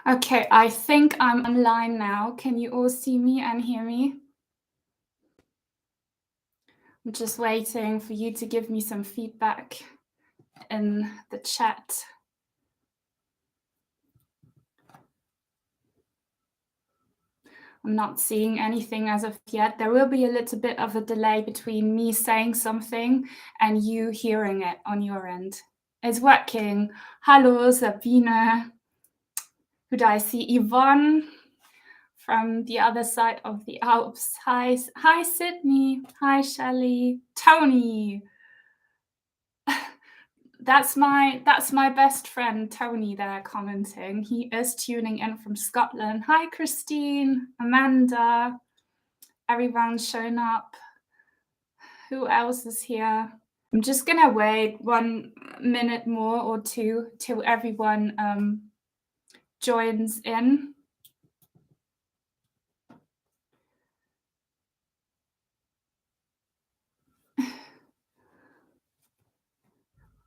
Okay, I think I'm online now. Can you all see me and hear me? I'm just waiting for you to give me some feedback in the chat. I'm not seeing anything as of yet. There will be a little bit of a delay between me saying something and you hearing it on your end. It's working. Hallo, Sabine. Who do I see? Yvonne from the other side of the Alps. Hi, Sydney. Hi, Shelley. Tony. That's my best friend Tony there commenting. He is tuning in from Scotland. Hi, Christine, Amanda. Everyone's shown up. Who else is here? I'm just gonna wait 1 minute more or two till everyone joins in.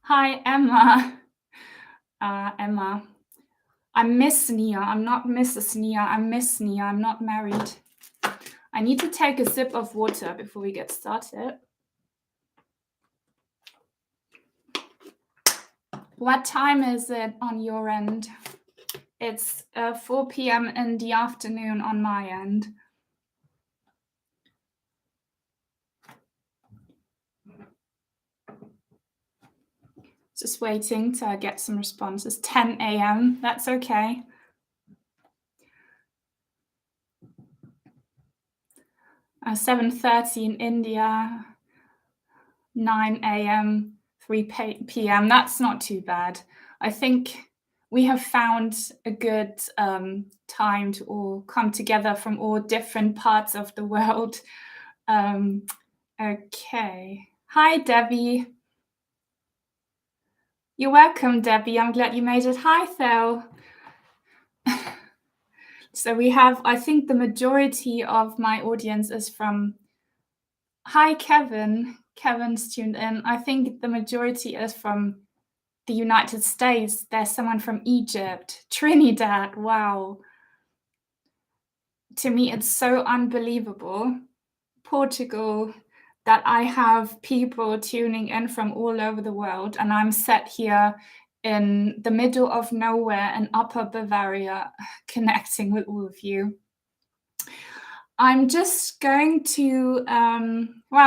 Hi, Emma. Emma. I'm Miss Nia. I'm not Mrs. Nia. I'm Miss Nia. I'm not married. I need to take a sip of water before we get started. What time is it on your end? It's 4 p.m. in the afternoon on my end. Just waiting to get some responses. 10 a.m. That's okay. 7:30 in India. 9 a.m. 3 p.m. That's not too bad. I think we have found a good time to all come together from all different parts of the world. Okay. Hi, Debbie. You're welcome, Debbie. I'm glad you made it. Hi, Phil. So we have, I think the majority of my audience is from, hi, Kevin. Kevin's tuned in. I think the majority is from the United States. There's someone from Egypt, Trinidad. Wow. To me, it's so unbelievable. Portugal, that I have people tuning in from all over the world, and I'm sat here in the middle of nowhere in Upper Bavaria, connecting with all of you. I'm just going to,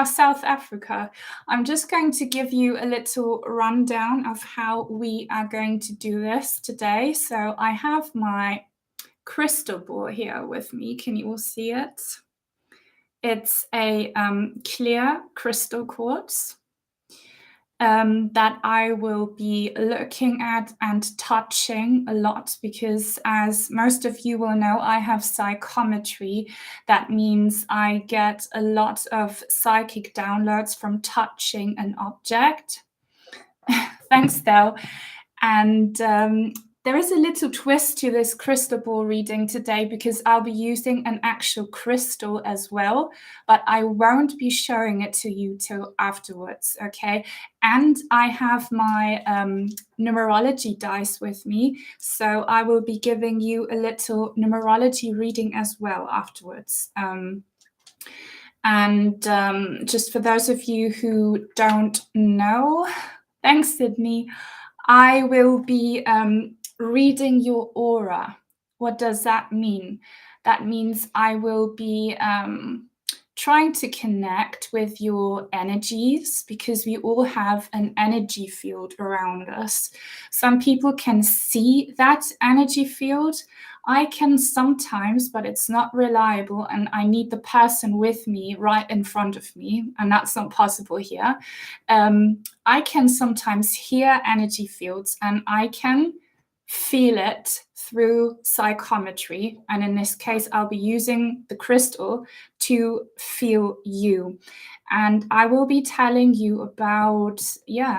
South Africa. I'm just going to give you a little rundown of how we are going to do this today. So I have my crystal ball here with me. Can you all see it? It's a clear crystal quartz that I will be looking at and touching a lot because, as most of you will know, I have psychometry. That means I get a lot of psychic downloads from touching an object. Thanks, Del. And there is a little twist to this crystal ball reading today because I'll be using an actual crystal as well, but I won't be showing it to you till afterwards, okay? And I have my numerology dice with me, so I will be giving you a little numerology reading as well afterwards. Just for those of you who don't know, thanks, Sydney, I will be reading your aura. What does that mean? That means I will be trying to connect with your energies because we all have an energy field around us. Some people can see that energy field. I can sometimes, but it's not reliable, and I need the person with me right in front of me, and that's not possible here. I can sometimes hear energy fields, and I can feel it through psychometry. And in this case, I'll be using the crystal to feel you. And I will be telling you about, your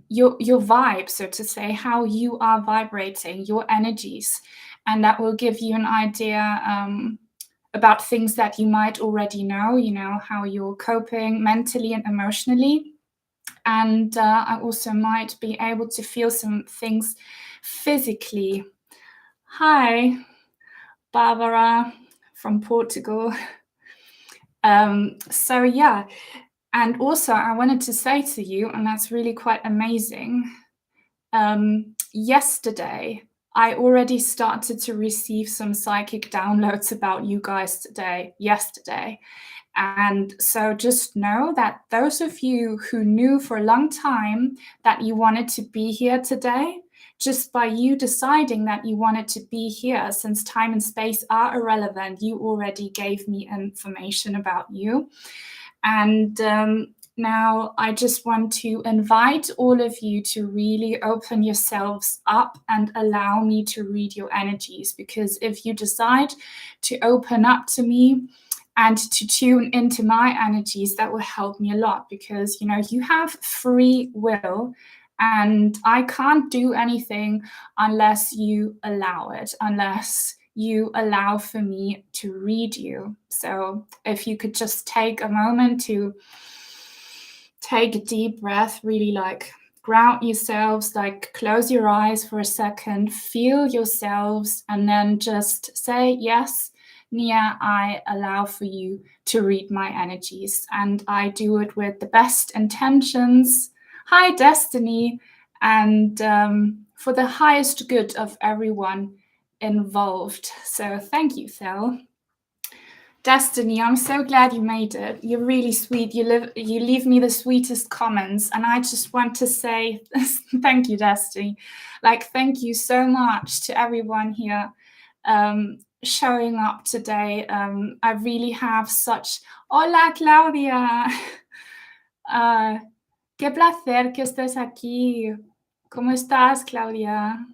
vibe, so to say, how you are vibrating, your energies. And that will give you an idea about things that you might already know, how you're coping mentally and emotionally. And I also might be able to feel some things physically. Hi, Barbara from Portugal. So yeah, and also I wanted to say to you, and that's really quite amazing. Yesterday, I already started to receive some psychic downloads about you guys yesterday. And so just know that those of you who knew for a long time that you wanted to be here today, just by you deciding that you wanted to be here, since time and space are irrelevant, you already gave me information about you. And now I just want to invite all of you to really open yourselves up and allow me to read your energies. Because if you decide to open up to me and to tune into my energies, that will help me a lot. Because, you know, you have free will. And I can't do anything unless you allow it, unless you allow for me to read you. So if you could just take a moment to take a deep breath, really like ground yourselves, like close your eyes for a second, feel yourselves, and then just say, yes, Nia, I allow for you to read my energies. And I do it with the best intentions. Hi, Destiny. And for the highest good of everyone involved. So thank you, Phil. Destiny, I'm so glad you made it. You're really sweet. You leave me the sweetest comments, and I just want to say thank you, Destiny. Like, thank you so much to everyone here showing up today. I really have such. Hola, Claudia. Qué placer que estés aquí. ¿Cómo estás, Claudia?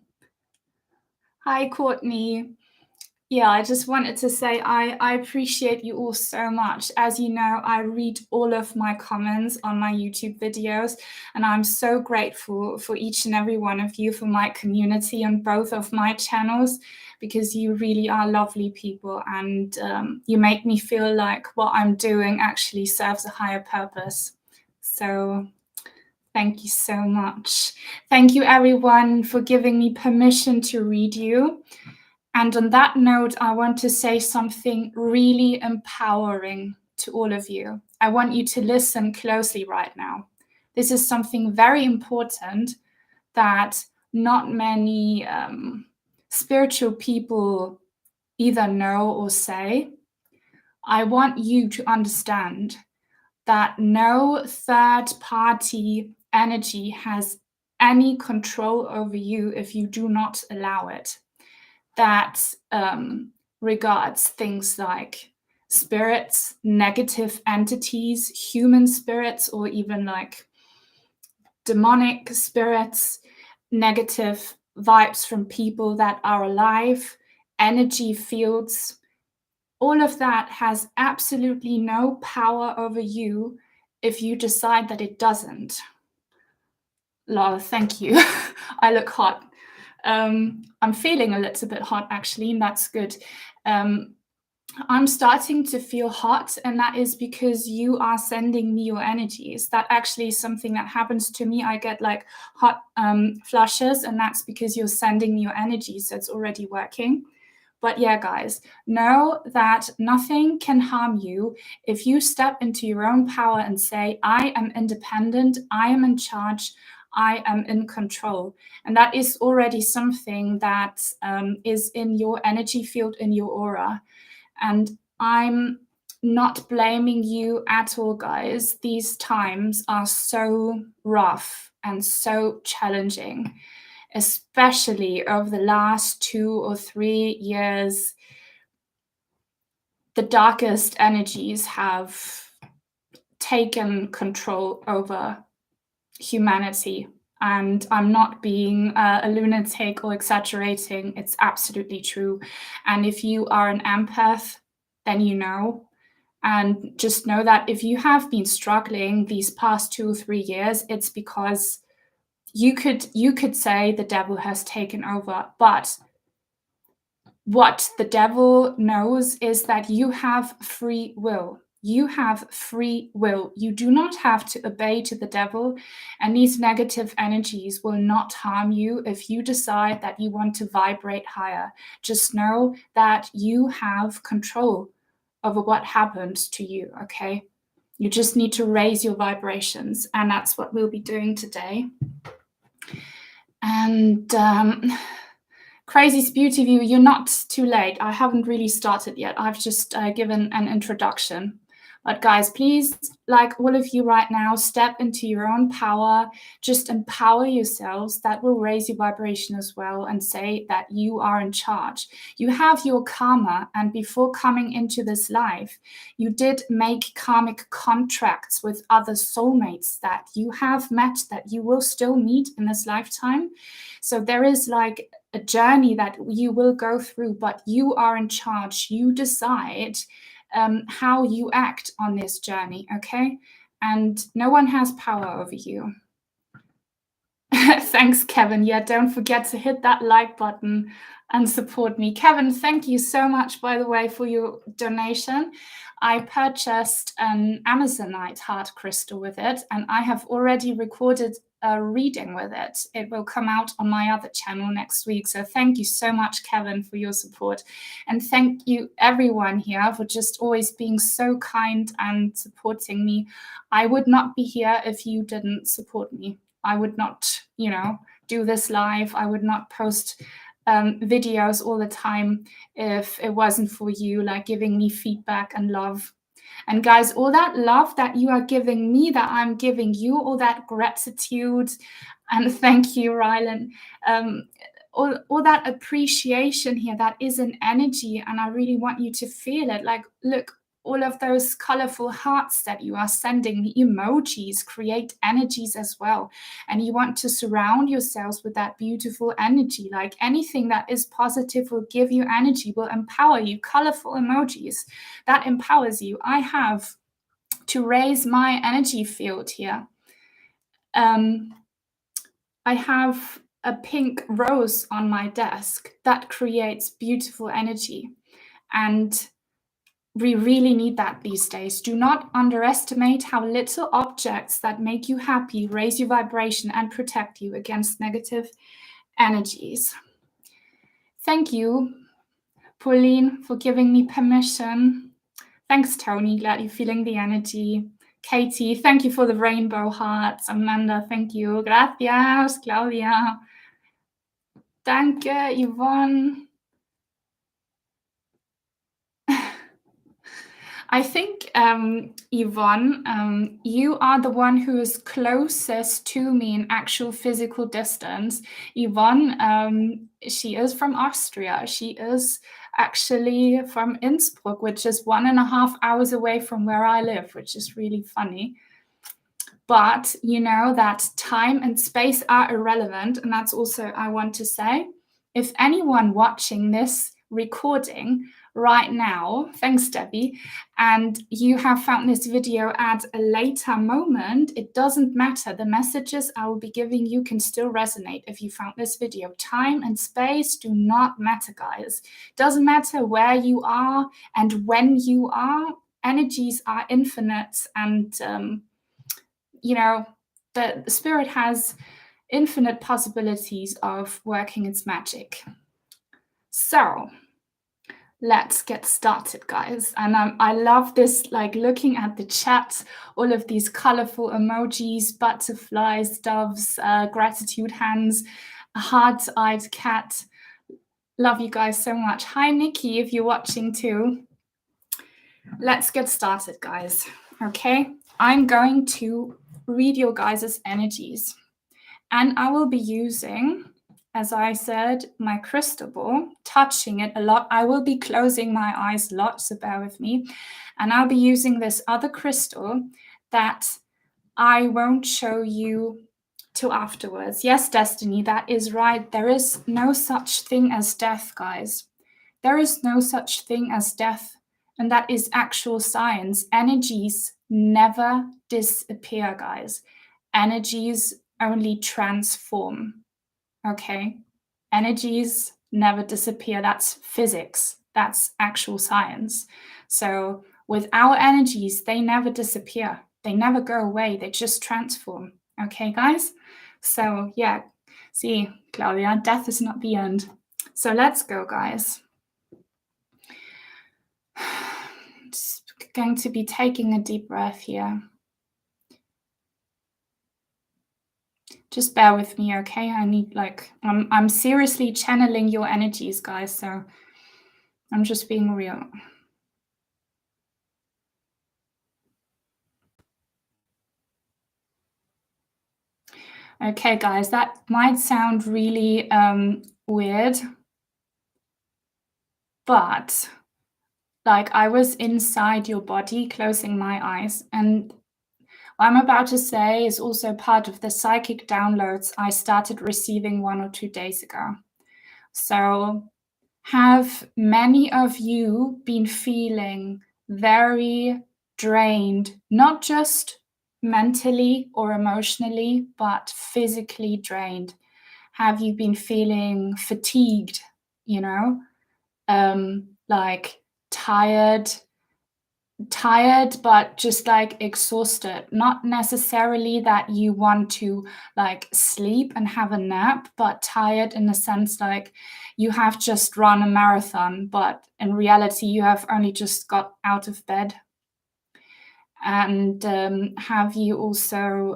Hi, Courtney. Yeah, I just wanted to say I appreciate you all so much. As you know, I read all of my comments on my YouTube videos, and I'm so grateful for each and every one of you, for my community on both of my channels, because you really are lovely people, and you make me feel like what I'm doing actually serves a higher purpose. So thank you so much. Thank you, everyone, for giving me permission to read you. And on that note, I want to say something really empowering to all of you. I want you to listen closely right now. This is something very important that not many spiritual people either know or say. I want you to understand that no third-party energy has any control over you if you do not allow it. That regards things like spirits, negative entities, human spirits, or even like demonic spirits, negative vibes from people that are alive, energy fields. All of that has absolutely no power over you if you decide that it doesn't. Laura, thank you. I look hot. I'm feeling a little bit hot, actually, and that's good. I'm starting to feel hot, and that is because you are sending me your energies. That actually is something that happens to me. I get like hot flushes, and that's because you're sending me your energies. So it's already working. But yeah, guys, know that nothing can harm you if you step into your own power and say, I am independent, I am in charge, I am in control. And that is already something that is in your energy field, in your aura. And I'm not blaming you at all, guys. These times are so rough and so challenging, especially over the last 2 or 3 years. The darkest energies have taken control over humanity. And I'm not being a lunatic or exaggerating. It's absolutely true. And if you are an empath, then you know. And just know that if you have been struggling these past 2 or 3 years, it's because you could say the devil has taken over. But what the devil knows is that you have free will. You have free will. You do not have to obey to the devil, and these negative energies will not harm you if you decide that you want to vibrate higher. Just know that you have control over what happens to you, okay? You just need to raise your vibrations, and that's what we'll be doing today. And Crazy's Beauty View, you're not too late. I haven't really started yet. I've just given an introduction. But guys, please, like all of you right now, step into your own power. Just empower yourselves. That will raise your vibration as well, and say that you are in charge. You have your karma, and before coming into this life, you did make karmic contracts with other soulmates that you have met, that you will still meet in this lifetime. So there is like a journey that you will go through, but you are in charge. You decide how you act on this journey, okay? And no one has power over you. Thanks, Kevin. Yeah, don't forget to hit that like button and support me. Kevin, thank you so much, by the way, for your donation. I purchased an Amazonite heart crystal with it, and I have already recorded a reading with it. It will come out on my other channel next week. So thank you so much, Kevin, for your support. And thank you, everyone here, for just always being so kind and supporting me. I would not be here if you didn't support me. I would not, do this live. I would not post videos all the time if it wasn't for you, like giving me feedback and love. And guys, all that love that you are giving me, that I'm giving you, all that gratitude, and thank you, Rylan, all that appreciation here, that is an energy, and I really want you to feel it. Like, look, all of those colorful hearts that you are sending, the emojis create energies as well. And you want to surround yourselves with that beautiful energy. Like anything that is positive will give you energy, will empower you. Colorful emojis, that empowers you. I have to raise my energy field here. I have a pink rose on my desk that creates beautiful energy. And we really need that these days. Do not underestimate how little objects that make you happy raise your vibration and protect you against negative energies. Thank you, Pauline, for giving me permission. Thanks, Tony. Glad you're feeling the energy. Katie, thank you for the rainbow hearts. Amanda, thank you. Gracias, Claudia. Danke, Yvonne. I think, Yvonne, you are the one who is closest to me in actual physical distance. Yvonne, she is from Austria. She is actually from Innsbruck, which is 1.5 hours away from where I live, which is really funny. But you know that time and space are irrelevant, and that's also I want to say. If anyone watching this recording right now, thanks Debbie, and you have found this video at a later moment, it doesn't matter. The messages I will be giving you can still resonate if you found this video. Time and space do not matter, guys. Doesn't matter where you are and when you are. Energies are infinite, and the spirit has infinite possibilities of working its magic. So let's get started, guys. And I love this, like looking at the chat, all of these colorful emojis, butterflies, doves, gratitude hands, a heart-eyed cat. Love you guys so much. Hi, Nikki, if you're watching too. Let's get started, guys. Okay, I'm going to read your guys' energies. And I will be using, as I said, my crystal ball, touching it a lot. I will be closing my eyes a lot, so bear with me. And I'll be using this other crystal that I won't show you till afterwards. Yes, Destiny, that is right. There is no such thing as death, guys. There is no such thing as death. And that is actual science. Energies never disappear, guys. Energies only transform, okay? Energies never disappear. That's physics. That's actual science. So With our energies, they never disappear. They never go away. They just transform. Okay, guys? So, yeah, see, Claudia, death is not the end. So let's go, guys. Just going to be taking a deep breath here. Just bear with me, okay? I need, I'm seriously channeling your energies, guys, so I'm just being real. Okay, guys, that might sound really weird, but like I was inside your body closing my eyes, and what I'm about to say is also part of the psychic downloads I started receiving 1 or 2 days ago. So, have many of you been feeling very drained, not just mentally or emotionally, but physically drained? Have you been feeling fatigued, you know, like tired, but just like exhausted? Not necessarily that you want to like sleep and have a nap, but tired in the sense like you have just run a marathon, but in reality you have only just got out of bed. And have you also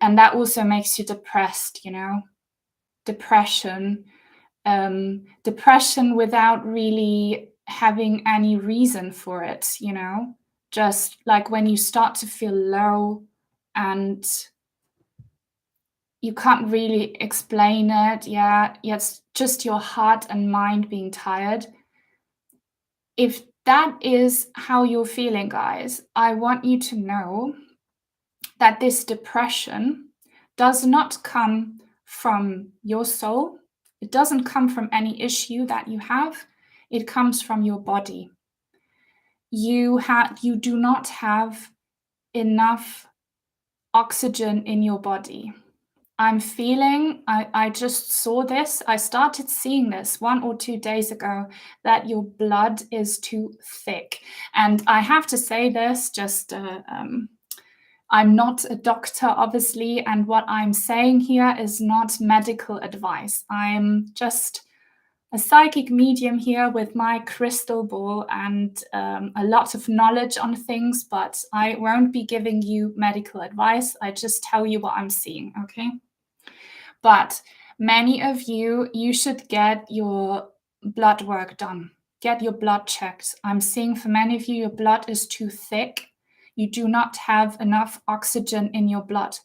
and that also makes you depressed, you know, depression without really having any reason for it, you know, just like when you start to feel low and you can't really explain it. Yeah, it's just your heart and mind being tired. If that is how you're feeling, guys, I want you to know that this depression does not come from your soul. It doesn't come from any issue that you have. It comes from your body. You do not have enough oxygen in your body. I just saw this. I started seeing this 1 or 2 days ago, that your blood is too thick. And I have to say this, just I'm not a doctor, obviously, and what I'm saying here is not medical advice. I'm just a psychic medium here with my crystal ball and a lot of knowledge on things, but I won't be giving you medical advice. I just tell you what I'm seeing, okay? But many of you, you should get your blood work done. Get your blood checked. I'm seeing for many of you, your blood is too thick. You do not have enough oxygen in your blood.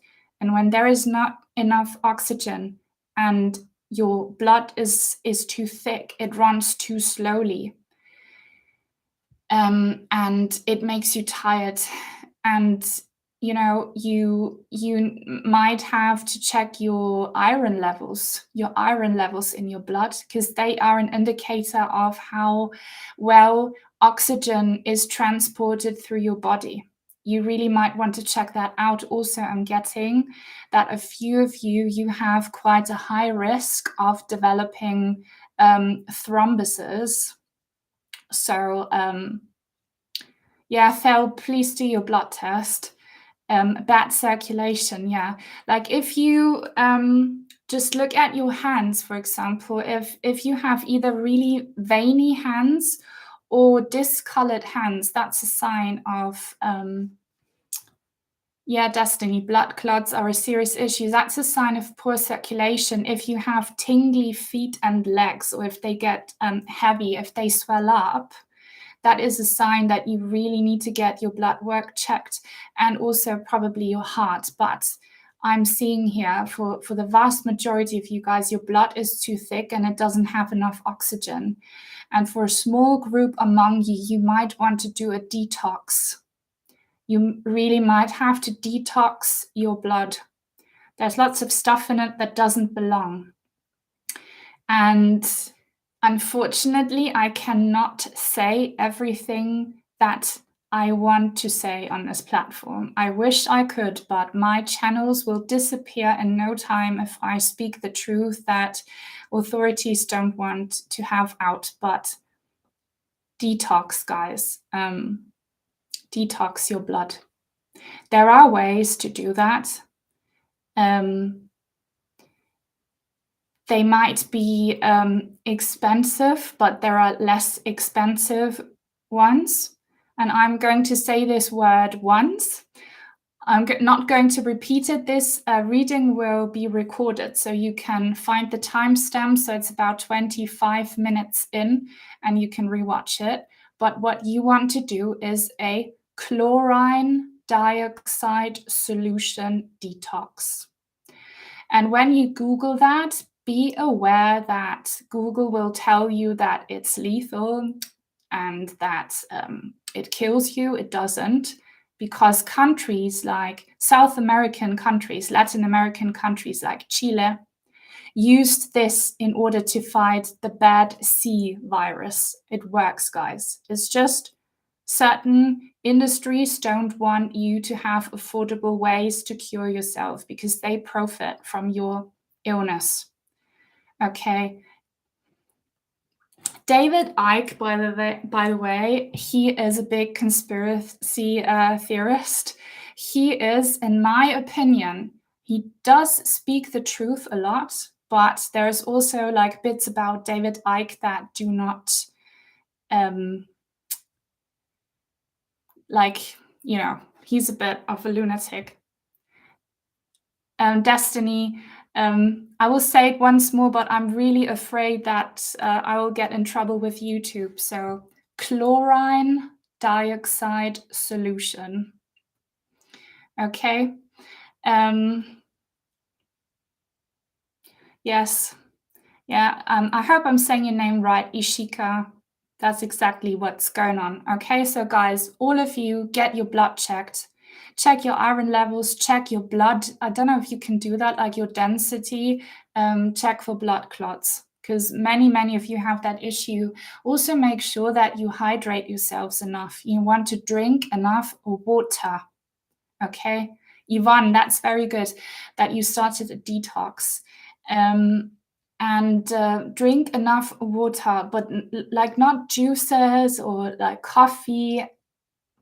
And when there is not enough oxygen and your blood is too thick, it runs too slowly. And it makes you tired. And you know, you might have to check your iron levels in your blood, because they are an indicator of how well oxygen is transported through your body. You really might want to check that out. Also, I'm getting that a few of you have quite a high risk of developing thrombosis. So yeah, Phil, please do your blood test. Bad circulation, yeah. Like if you just look at your hands, for example, if you have either really veiny hands or discolored hands, that's a sign of destiny. Blood clots are a serious issue. That's a sign of poor circulation. If you have tingly feet and legs, or if they get heavy, if they swell up, that is a sign that you really need to get your blood work checked, and also probably your heart. But I'm seeing here for the vast majority of you guys, your blood is too thick and it doesn't have enough oxygen. And for a small group among you, you might want to do a detox. You really might have to detox your blood. There's lots of stuff in it that doesn't belong. And unfortunately, I cannot say everything that I want to say on this platform. I wish I could, but my channels will disappear in no time if I speak the truth that authorities don't want to have out. But detox, guys. Detox your blood. There are ways to do that. They might be expensive, but there are less expensive ones. And I'm going to say this word once. I'm not going to repeat it. This reading will be recorded, so you can find the timestamp. So it's about 25 minutes in, and you can rewatch it. But what you want to do is a chlorine dioxide solution detox. And when you Google that, be aware that Google will tell you that it's lethal and that it kills you. It doesn't, because countries like South American countries, Latin American countries like Chile, used this in order to fight the bad C virus. It works, guys. It's just certain industries don't want you to have affordable ways to cure yourself because they profit from your illness. Okay. David Icke, by the way, he is a big conspiracy theorist. He is, in my opinion, he does speak the truth a lot, but there's also like bits about David Icke that do not, like, you know, he's a bit of a lunatic. Destiny, I will say it once more, but I'm really afraid that I will get in trouble with YouTube. So, chlorine dioxide solution. Okay. Yes. Yeah. I hope I'm saying your name right, Ishika. That's exactly what's going on. Okay. So, guys, all of you, get your blood checked. Check your iron levels, check your blood. I don't know if you can do that, like your density. Check for blood clots, because many of you have that issue. Also, make sure that you hydrate yourselves enough. You want to drink enough water. Okay. Yvonne, that's very good that you started a detox. And drink enough water, but like not juices or like coffee,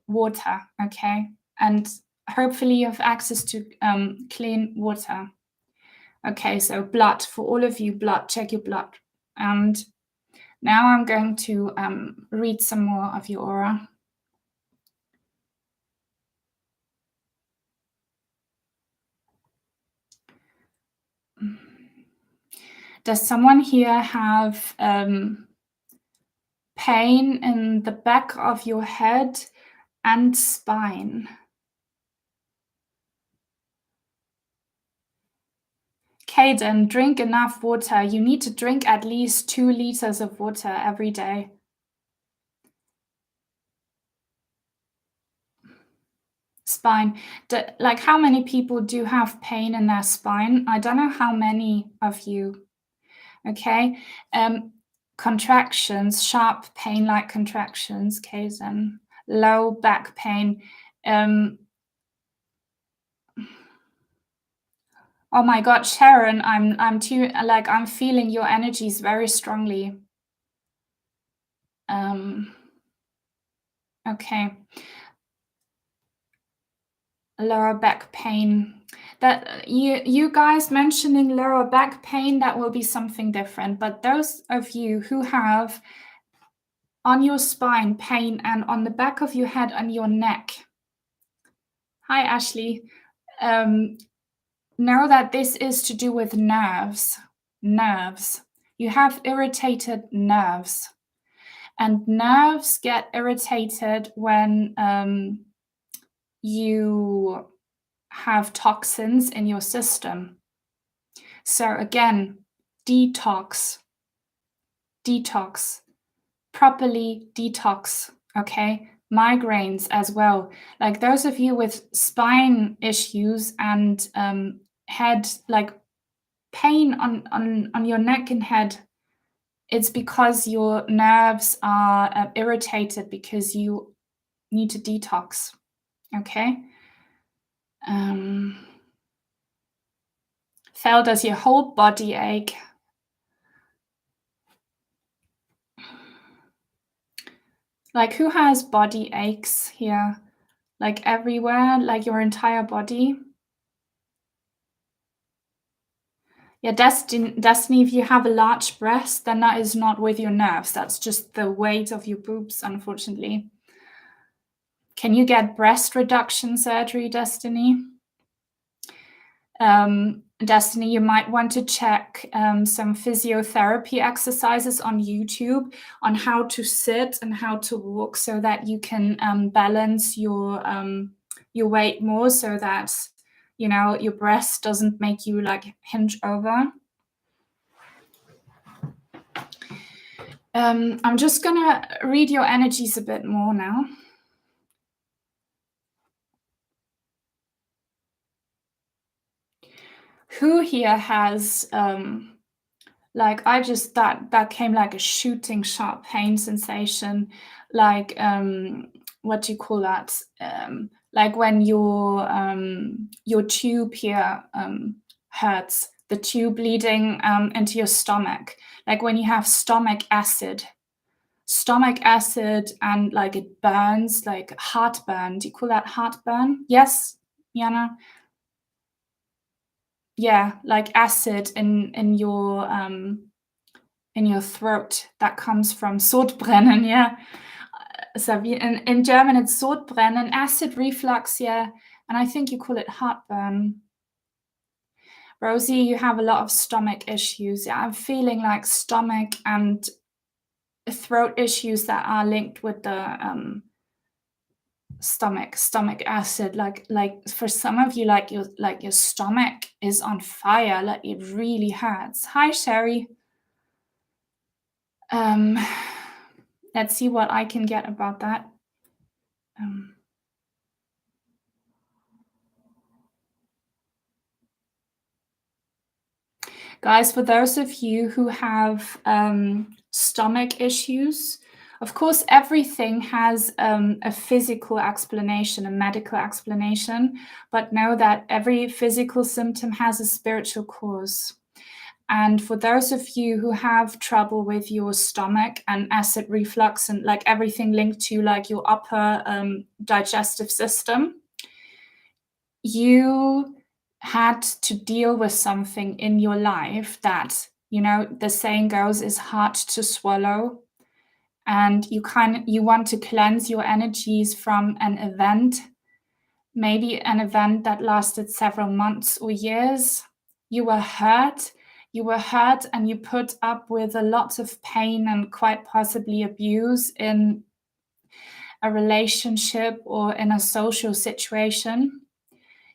water. Okay. And hopefully you have access to clean water. Okay, so blood, for all of you, blood, check your blood. And now I'm going to read some more of your aura. Does someone here have pain in the back of your head and spine? Kaden, drink enough water. You need to drink at least 2 liters of water every day. Spine. Like, how many people do have pain in their spine? I don't know how many of you. Okay. Contractions, sharp pain like contractions, Kazen. Low back pain. Oh my God, Sharon, I'm feeling your energies very strongly. Okay. Lower back pain. That you guys mentioning lower back pain, that will be something different. But those of you who have on your spine pain and on the back of your head and your neck. Hi, Ashley. Know that this is to do with nerves. Nerves. You have irritated nerves. And nerves get irritated when you have toxins in your system. So again, detox, properly detox, okay? Migraines as well. Like those of you with spine issues and head, like pain on your neck and head, it's because your nerves are irritated because you need to detox, okay? Fel, does your whole body ache? Like, who has body aches here? Like, everywhere? Like, your entire body? Yeah, Destiny, if you have a large breast, then that is not with your nerves. That's just the weight of your boobs, unfortunately. Can you get breast reduction surgery, Destiny? Destiny, you might want to check some physiotherapy exercises on YouTube on how to sit and how to walk so that you can balance your weight more so that your breast doesn't make you like hinge over. I'm just gonna read your energies a bit more now. Who here has like that came like a shooting sharp pain sensation, like what do you call that? Like when your tube here hurts, the tube leading into your stomach, like when you have stomach acid and like it burns, like heartburn. Do you call that heartburn? Yes, Jana? Yeah, like acid in your throat that comes from Sodbrennen, yeah. So in German it's Sodbrennen, acid reflux, yeah, and I think you call it heartburn. Rosie, you have a lot of stomach issues. Yeah, I'm feeling like stomach and throat issues that are linked with the stomach acid. Like for some of you, like your stomach is on fire, like it really hurts. Hi, Sherry. Let's see what I can get about that. Guys, for those of you who have stomach issues, of course, everything has a physical explanation, a medical explanation, but know that every physical symptom has a spiritual cause. And for those of you who have trouble with your stomach and acid reflux and like everything linked to like your upper digestive system, you had to deal with something in your life that, the saying goes, is hard to swallow. And you want to cleanse your energies from an event, maybe an event that lasted several months or years. You were hurt. You were hurt and you put up with a lot of pain and quite possibly abuse in a relationship or in a social situation.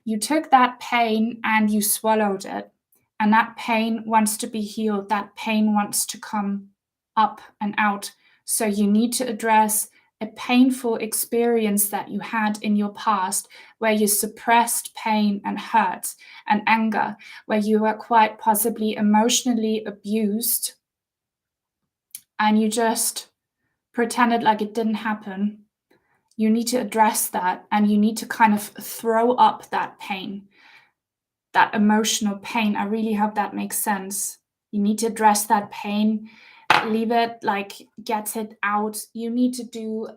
You took that pain and you swallowed it. And that pain wants to be healed. That pain wants to come up and out. So you need to address a painful experience that you had in your past where you suppressed pain and hurt and anger, where you were quite possibly emotionally abused and you just pretended like it didn't happen. You need to address that and you need to kind of throw up that pain, that emotional pain. I really hope that makes sense. You need to address that pain, leave it, like get it out. You need to do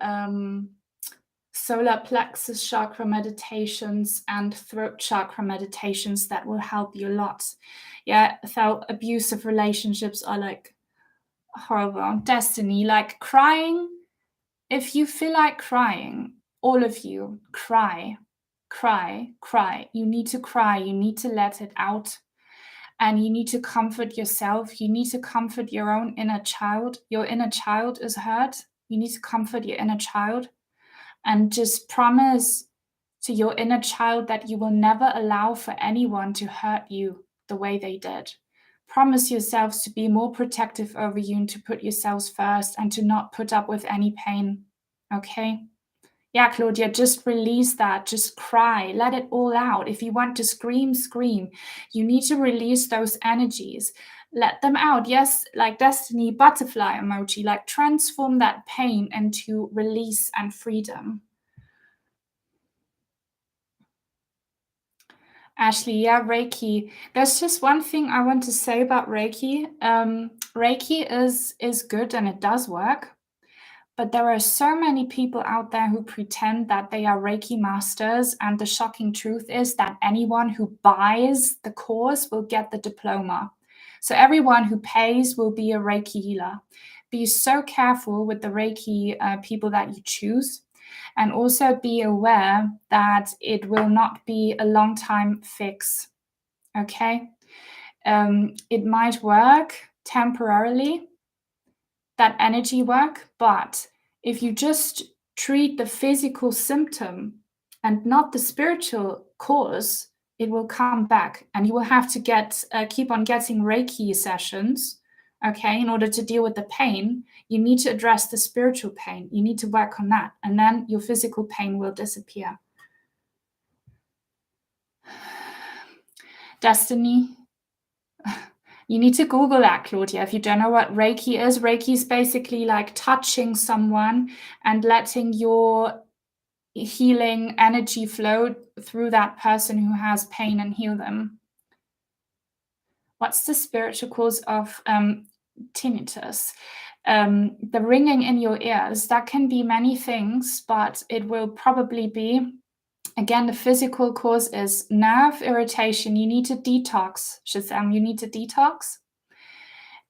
solar plexus chakra meditations and throat chakra meditations that will help you a lot. Yeah, so abusive relationships are like horrible. Destiny, like crying. If you feel like crying, all of you, cry. You need to cry. You need to let it out. And you need to comfort yourself. You need to comfort your own inner child. Your inner child is hurt. You need to comfort your inner child. And just promise to your inner child that you will never allow for anyone to hurt you the way they did. Promise yourselves to be more protective over you and to put yourselves first and to not put up with any pain. Okay? Yeah, Claudia, just release that. Just cry. Let it all out. If you want to scream, scream. You need to release those energies. Let them out. Yes, like Destiny butterfly emoji, like transform that pain into release and freedom. Ashley, yeah, Reiki. There's just one thing I want to say about Reiki. Reiki is good and it does work, But there are so many people out there who pretend that they are Reiki masters, and the shocking truth is that anyone who buys the course will get the diploma. So everyone who pays will be a Reiki healer. Be so careful with the Reiki people that you choose, and also be aware that it will not be a long time fix. Okay? It might work temporarily, that energy work, but if you just treat the physical symptom and not the spiritual cause, it will come back, and you will have to keep on getting Reiki sessions. Okay, in order to deal with the pain, you need to address the spiritual pain. You need to work on that, and then your physical pain will disappear. Destiny. You need to Google that, Claudia. If you don't know what Reiki is basically like touching someone and letting your healing energy flow through that person who has pain and heal them. What's the spiritual cause of tinnitus? The ringing in your ears, that can be many things, but it will probably be, again, the physical cause is nerve irritation. You need to detox, Shazam. You need to detox.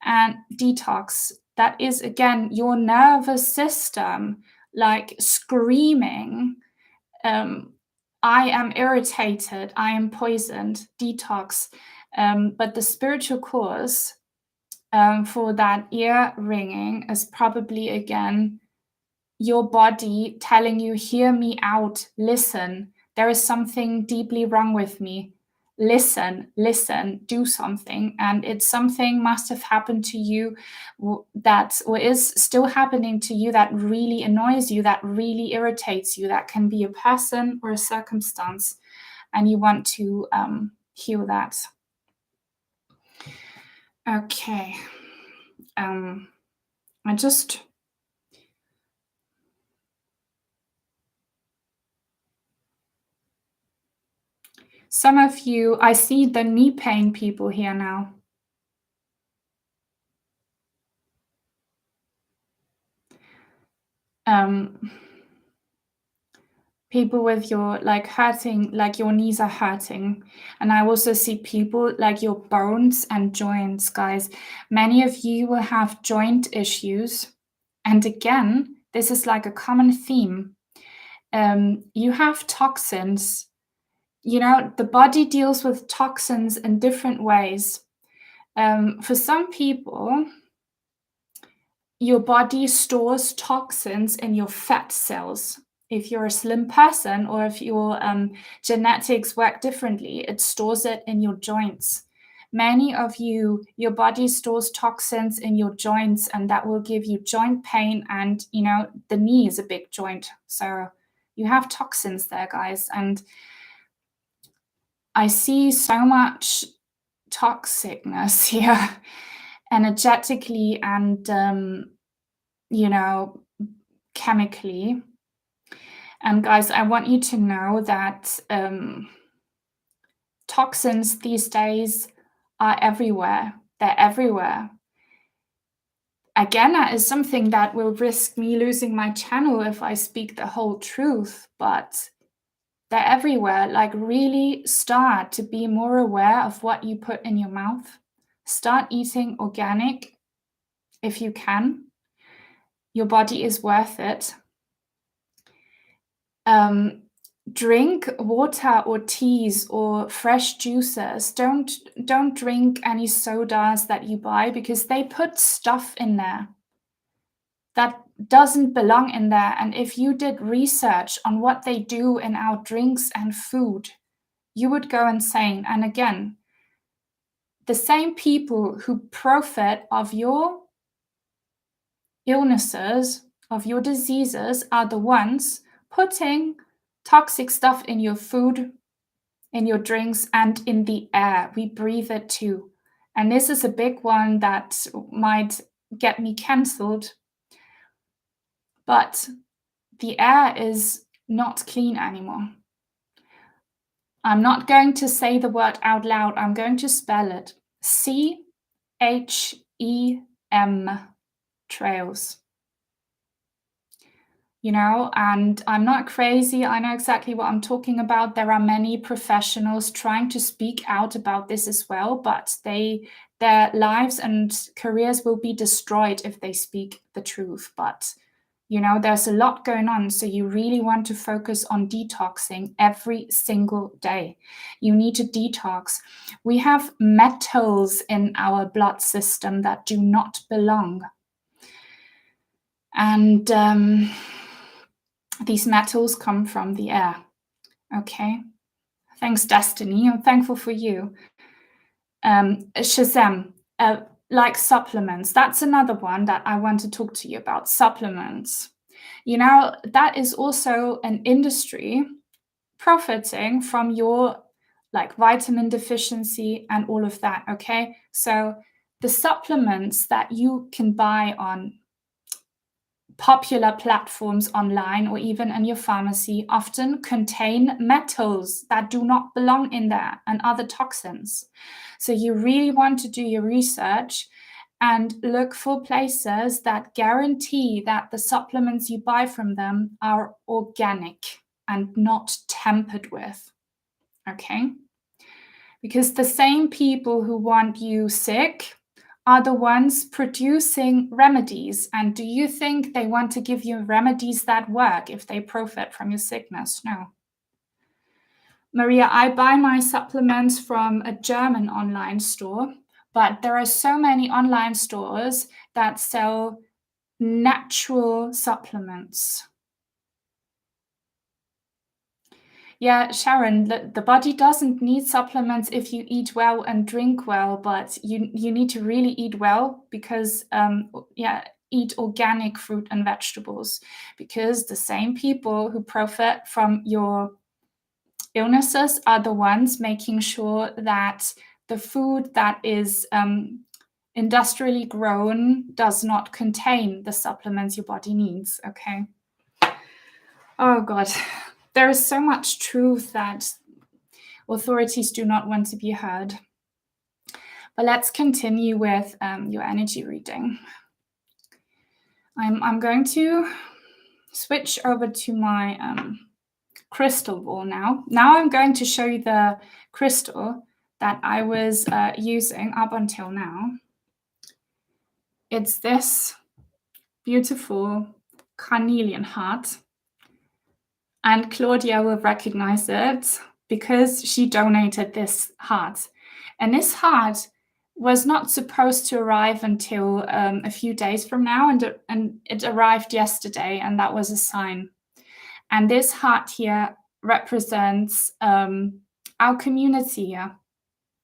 And detox, that is, again, your nervous system, like screaming, I am irritated, I am poisoned, detox. But the spiritual cause for that ear ringing is probably, again, your body telling you, hear me out, listen, there is something deeply wrong with me. Listen, do something. And it's something must have happened to you that, or is still happening to you, that really annoys you, that really irritates you. That can be a person or a circumstance, and you want to heal that. Okay. Some of you, I see the knee pain people here now. People with your hurting, like your knees are hurting. And I also see people like your bones and joints, guys. Many of you will have joint issues. And again, this is like a common theme. You have toxins. You know, the body deals with toxins in different ways. For some people, your body stores toxins in your fat cells. If you're a slim person, or if your genetics work differently, it stores it in your joints. Many of you, your body stores toxins in your joints, and that will give you joint pain. And, you know, the knee is a big joint. So you have toxins there, guys. And I see so much toxicness here, energetically and, you know, chemically. And guys, I want you to know that toxins these days are everywhere. They're everywhere. Again, that is something that will risk me losing my channel if I speak the whole truth, but they're everywhere. Like, really start to be more aware of what you put in your mouth. Start eating organic if you can. Your body is worth it. Drink water or teas or fresh juices. Don't drink any sodas that you buy, because they put stuff in there that doesn't belong in there. And if you did research on what they do in our drinks and food, you would go insane. And again, the same people who profit of your illnesses, of your diseases, are the ones putting toxic stuff in your food, in your drinks, and in the air. We breathe it too. And this is a big one that might get me cancelled. But the air is not clean anymore. I'm not going to say the word out loud. I'm going to spell it. CHEM, trails. and I'm not crazy. I know exactly what I'm talking about. There are many professionals trying to speak out about this as well, but their lives and careers will be destroyed if they speak the truth. But there's a lot going on, so you really want to focus on detoxing every single day. You need to detox. We have metals in our blood system that do not belong. And these metals come from the air. Okay. Thanks, Destiny. I'm thankful for you. Shazam, like supplements. That's another one that I want to talk to you about. Supplements. That is also an industry profiting from your vitamin deficiency and all of that. Okay. So the supplements that you can buy on popular platforms online or even in your pharmacy often contain metals that do not belong in there and other toxins. So you really want to do your research and look for places that guarantee that the supplements you buy from them are organic and not tampered with. Okay? Because the same people who want you sick are the ones producing remedies. And do you think they want to give you remedies that work if they profit from your sickness? No. Maria, I buy my supplements from a German online store, but there are so many online stores that sell natural supplements. Yeah, Sharon, the body doesn't need supplements if you eat well and drink well, but you need to really eat well because, eat organic fruit and vegetables, because the same people who profit from your illnesses are the ones making sure that the food that is industrially grown does not contain the supplements your body needs, okay? Oh, God. There is so much truth that authorities do not want to be heard. But let's continue with your energy reading. I'm going to switch over to my crystal ball now. Now I'm going to show you the crystal that I was using up until now. It's this beautiful carnelian heart. And Claudia will recognize it because she donated this heart. And this heart was not supposed to arrive until a few days from now, and it arrived yesterday, and that was a sign. And this heart here represents our community here.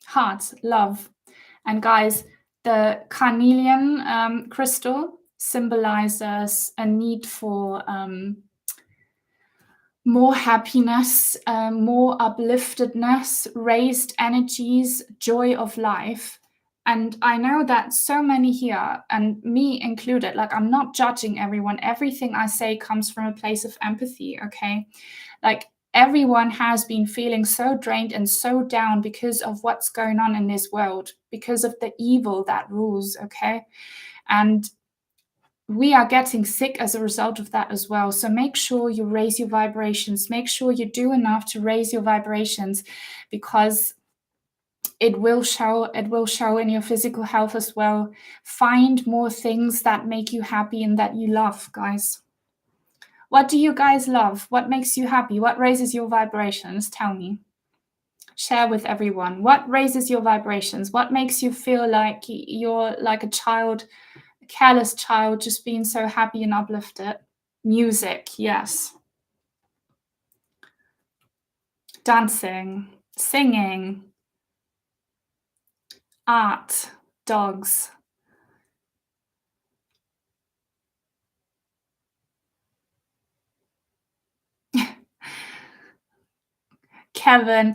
Heart, love. And guys, the carnelian crystal symbolizes a need for more happiness, more upliftedness, raised energies, joy of life. And I know that so many here, and me included, I'm not judging everyone. Everything I say comes from a place of empathy, okay? Everyone has been feeling so drained and so down because of what's going on in this world, because of the evil that rules, okay? And we are getting sick as a result of that as well. So make sure you raise your vibrations. Make sure you do enough to raise your vibrations, because it will show in your physical health as well. Find more things that make you happy and that you love, guys. What do you guys love? What makes you happy? What raises your vibrations? Tell me. Share with everyone. What raises your vibrations? What makes you feel like you're like a child, a careless child, just being so happy and uplifted? Music, yes. Dancing, singing, art, dogs. Kevin,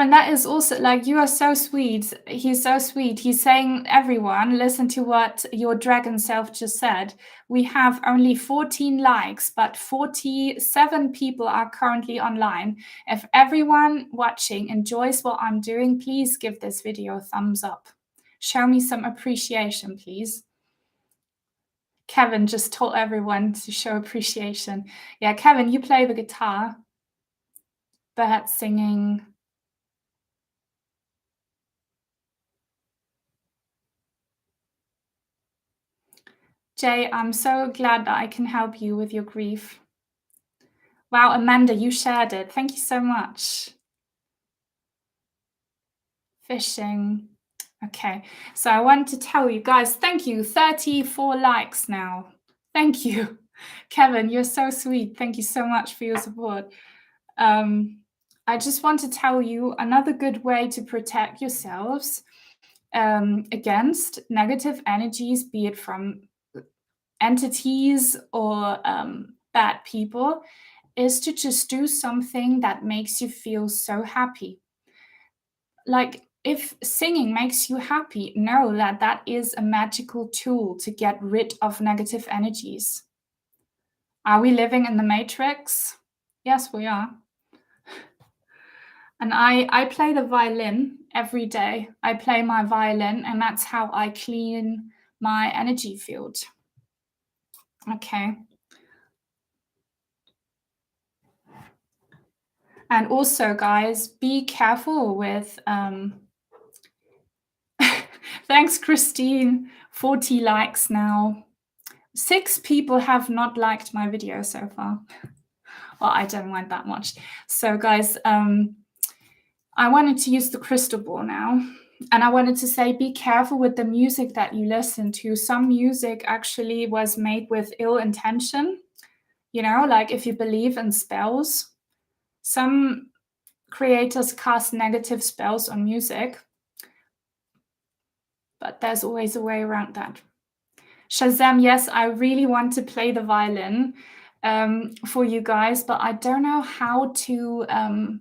that is also you are so sweet. He's so sweet. He's saying, everyone, listen to what your dragon self just said. We have only 14 likes, but 47 people are currently online. If everyone watching enjoys what I'm doing, please give this video a thumbs up. Show me some appreciation, please. Kevin just told everyone to show appreciation. Yeah, Kevin, you play the guitar. Bird singing. Jay, I'm so glad that I can help you with your grief. Wow, Amanda, you shared it. Thank you so much. Fishing. Okay, so I want to tell you guys, thank you. 34 likes now. Thank you. Kevin, you're so sweet. Thank you so much for your support. I just want to tell you another good way to protect yourselves against negative energies, be it from entities or bad people, is to just do something that makes you feel so happy. Like, if singing makes you happy, know that that is a magical tool to get rid of negative energies. Are we living in the matrix? Yes, we are. And I play the violin every day. I play my violin, and that's how I clean my energy field. Okay. And also, guys, be careful with. Thanks, Christine. 40 likes now. 6 people have not liked my video so far. Well, I don't mind that much. So, guys, I wanted to use the crystal ball now. And I wanted to say, be careful with the music that you listen to. Some music actually was made with ill intention. You know, like if you believe in spells, some creators cast negative spells on music, but there's always a way around that. Shazam, yes, I really want to play the violin for you guys, but I don't know how to.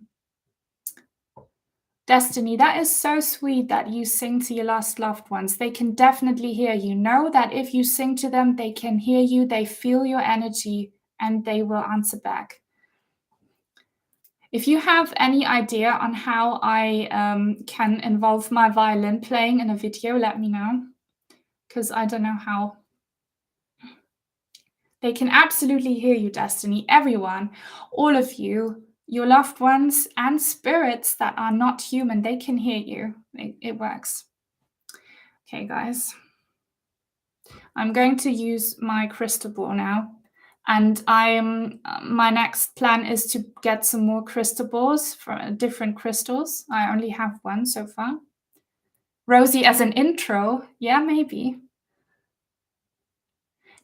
Destiny, that is so sweet that you sing to your lost loved ones. They can definitely hear you. Know that if you sing to them, they can hear you, they feel your energy, and they will answer back. If you have any idea on how I can involve my violin playing in a video, let me know, because I don't know how. They can absolutely hear you, Destiny. Everyone, all of you, your loved ones, and spirits that are not human, they can hear you. It works. Okay, guys. I'm going to use my crystal ball now. And my next plan is to get some more crystal balls from different crystals. I only have one so far. Rosie as an intro. Yeah, maybe.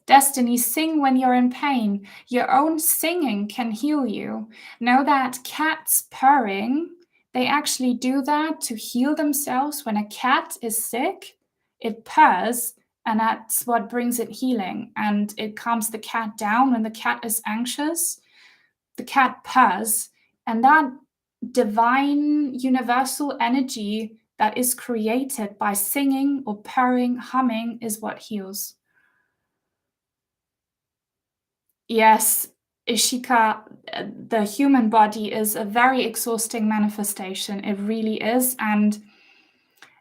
Destiny, sing when you're in pain. Your own singing can heal you. Know that cats purring, they actually do that to heal themselves. When a cat is sick, it purrs, and that's what brings it healing. And it calms the cat down. When the cat is anxious, the cat purrs. And that divine universal energy that is created by singing or purring, humming, is what heals. Yes, Ishika, the human body is a very exhausting manifestation. It really is. And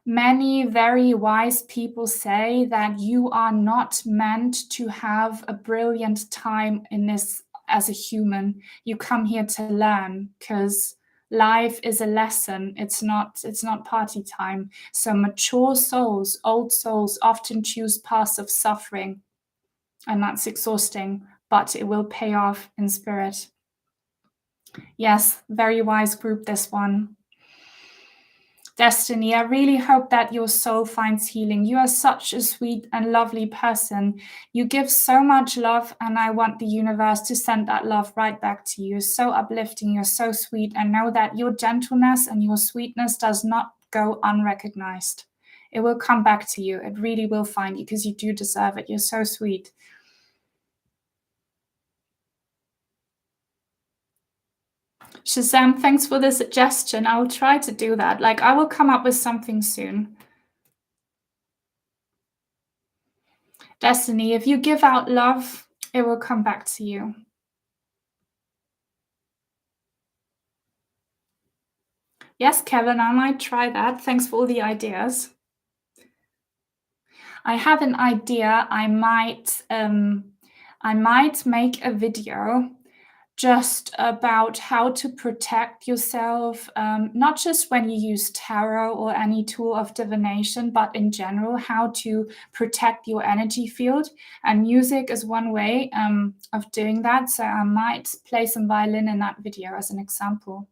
many very wise people say that you are not meant to have a brilliant time in this as a human. You come here to learn, because life is a lesson. It's not party time. So mature souls, old souls, often choose paths of suffering, and that's exhausting, but it will pay off in spirit. Yes, very wise group, this one. Destiny, I really hope that your soul finds healing. You are such a sweet and lovely person. You give so much love, and I want the universe to send that love right back to you. So uplifting, you're so sweet, and know that your gentleness and your sweetness does not go unrecognized. It will come back to you. It really will find you, because you do deserve it. You're so sweet. Shazam, thanks for the suggestion. I'll try to do that. Like, I will come up with something soon. Destiny, if you give out love, it will come back to you. Yes, Kevin, I might try that. Thanks for all the ideas. I have an idea. I might make a video just about how to protect yourself, not just when you use tarot or any tool of divination, but in general, how to protect your energy field. And music is one way of doing that. So I might play some violin in that video as an example.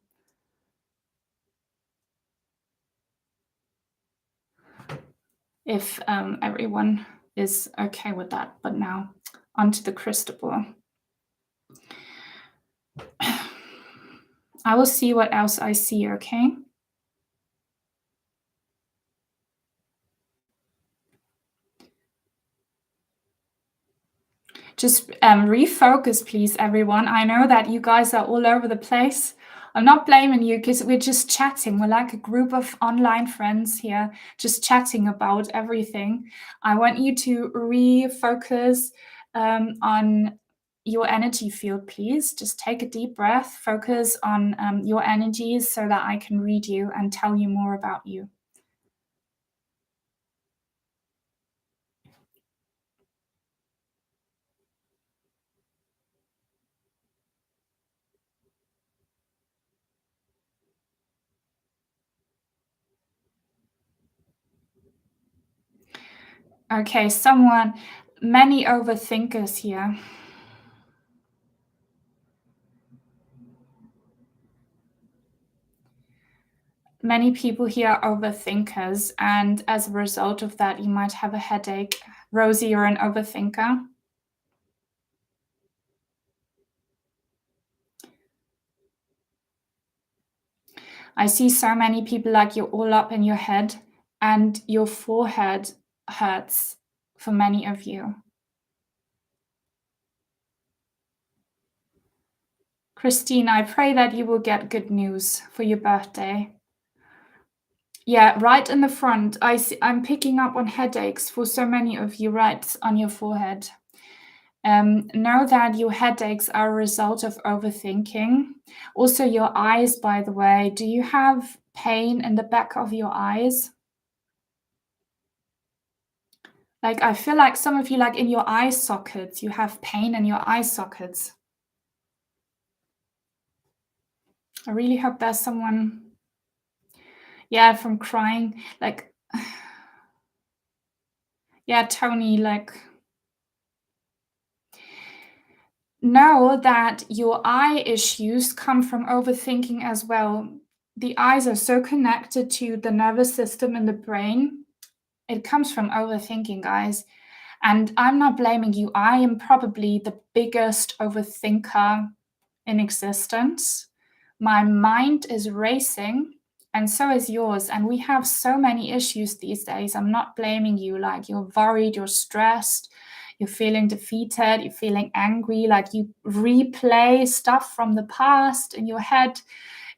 If everyone is okay with that. But now onto the crystal ball. I will see what else I see, okay? Just refocus, please, everyone. I know that you guys are all over the place. I'm not blaming you because we're just chatting. We're like a group of online friends here, just chatting about everything. I want you to refocus on your energy field, please. Just take a deep breath, focus on your energies so that I can read you and tell you more about you. Okay, many overthinkers here. Many people here are overthinkers, and as a result of that, you might have a headache. Rosie, you're an overthinker. I see so many people like you're all up in your head, and your forehead hurts for many of you. Christine, I pray that you will get good news for your birthday. Yeah, right in the front. I'm picking up on headaches for so many of you right on your forehead. Know that your headaches are a result of overthinking. Also, your eyes, by the way. Do you have pain in the back of your eyes? Like, I feel like some of you, like in your eye sockets, you have pain in your eye sockets. I really hope there's someone, yeah, from crying. Like, yeah, Tony, like, know that your eye issues come from overthinking as well. The eyes are so connected to the nervous system in the brain. It comes from overthinking, guys. And I'm not blaming you. I am probably the biggest overthinker in existence. My mind is racing, and so is yours. And we have so many issues these days. I'm not blaming you. Like, you're worried, you're stressed, you're feeling defeated, you're feeling angry, like you replay stuff from the past in your head.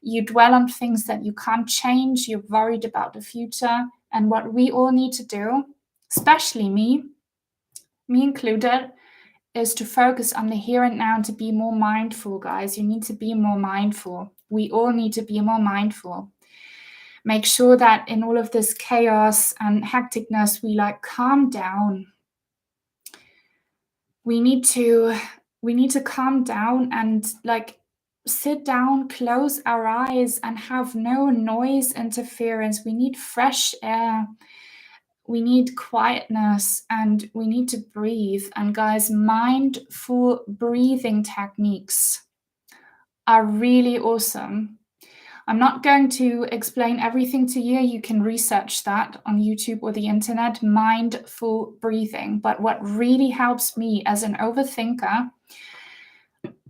You dwell on things that you can't change. You're worried about the future. And what we all need to do, especially me included, is to focus on the here and now and to be more mindful, guys. You need to be more mindful. We all need to be more mindful. Make sure that in all of this chaos and hecticness, we like calm down. We need to calm down and like sit down, close our eyes, and have no noise interference. We need fresh air. We need quietness, and we need to breathe. And guys, mindful breathing techniques are really awesome. I'm not going to explain everything to you. You can research that on YouTube or the internet, mindful breathing. But what really helps me as an overthinker,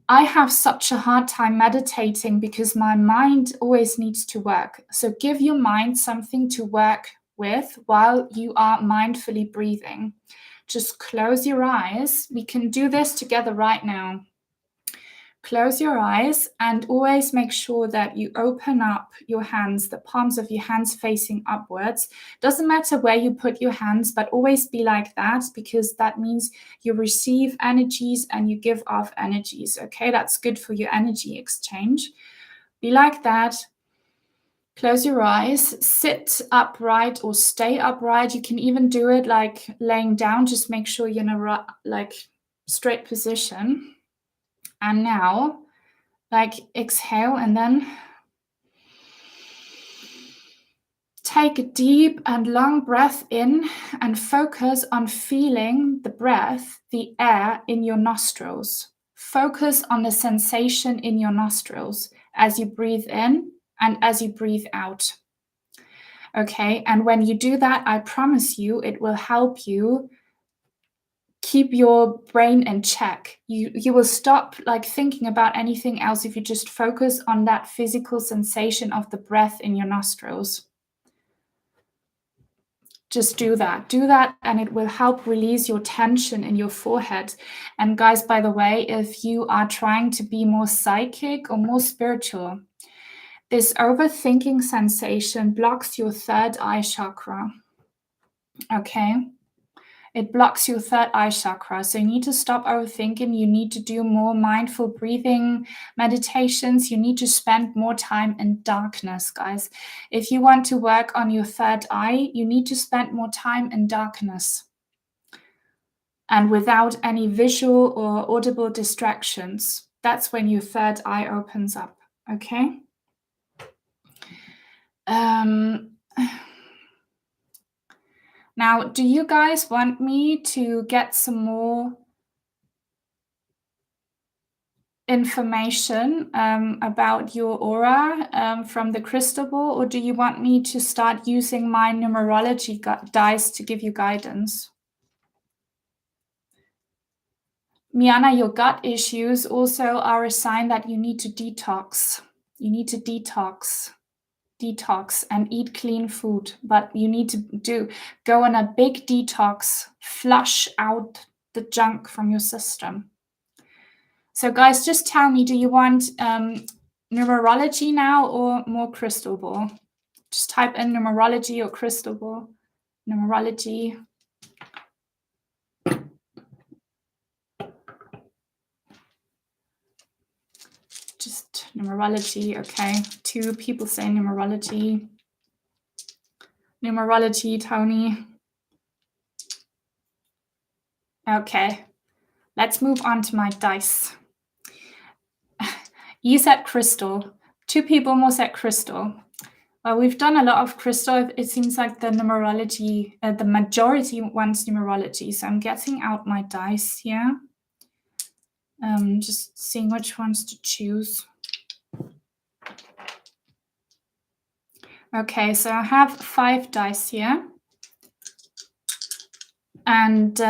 I have such a hard time meditating because my mind always needs to work. So give your mind something to work with while you are mindfully breathing. Just close your eyes. We can do this together right now. Close your eyes and always make sure that you open up your hands, the palms of your hands facing upwards. Doesn't matter where you put your hands, but always be like that, because that means you receive energies and you give off energies. Okay, that's good for your energy exchange. Be like that. Close your eyes, sit upright or stay upright. You can even do it like laying down. Just make sure you're in a straight position. And now, like exhale and then take a deep and long breath in and focus on feeling the breath, the air in your nostrils. Focus on the sensation in your nostrils as you breathe in and as you breathe out. Okay, and when you do that, I promise you, it will help you keep your brain in check. You will stop like thinking about anything else if you just focus on that physical sensation of the breath in your nostrils. Just do that, and it will help release your tension in your forehead. And guys, by the way, if you are trying to be more psychic or more spiritual, this overthinking sensation blocks your third eye chakra. Okay? It blocks your third eye chakra. So you need to stop overthinking. You need to do more mindful breathing meditations. You need to spend more time in darkness, guys. If you want to work on your third eye, you need to spend more time in darkness and without any visual or audible distractions. That's when your third eye opens up. Okay? Now, do you guys want me to get some more information about your aura from the crystal ball, or do you want me to start using my numerology dice to give you guidance? Miana, your gut issues also are a sign that you need to detox. You need to detox and eat clean food, but you need to go on a big detox, flush out the junk from your system. So guys, just tell me, do you want numerology now or more crystal ball? Just type in numerology or crystal ball. Numerology. Just numerology, okay. 2 people say numerology. Numerology, Tony. Okay, let's move on to my dice. You said crystal. 2 people more said crystal. Well, we've done a lot of crystal. It seems like the numerology, the majority wants numerology. So I'm getting out my dice here. Just seeing which ones to choose. Okay, so I have 5 dice here. And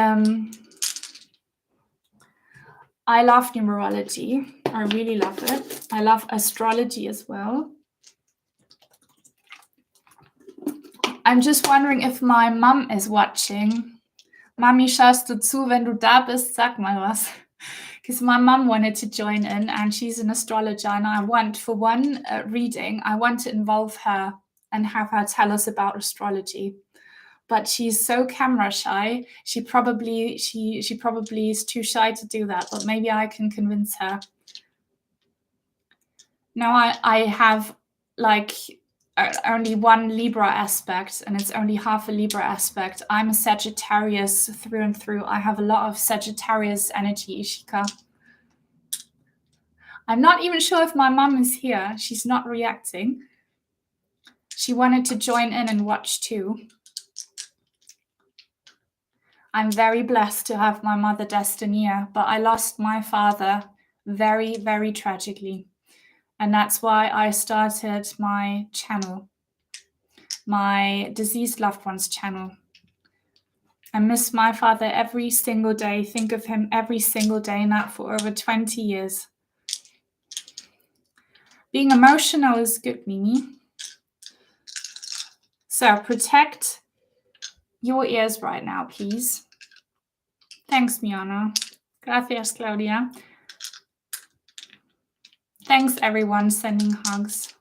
I love numerology. I really love it. I love astrology as well. I'm just wondering if my mom is watching. Mami, schaust du zu? Wenn du da bist, sag mal was. Because my mom wanted to join in and she's an astrologer, and I want, for one reading, I want to involve her and have her tell us about astrology. But she's so camera shy. She probably is too shy to do that, but maybe I can convince her. Now I have like only one Libra aspect, and it's only half a Libra aspect. I'm a Sagittarius through and through. I have a lot of Sagittarius energy, Ishika. I'm not even sure if my mum is here. She's not reacting. She wanted to join in and watch too. I'm very blessed to have my mother Destinia, but I lost my father very, very tragically. And that's why I started my channel, my Deceased Loved Ones channel. I miss my father every single day, think of him every single day, and that for over 20 years. Being emotional is good, Mimi. So protect your ears right now, please. Thanks, Miana. Gracias, Claudia. Thanks, everyone, sending hugs.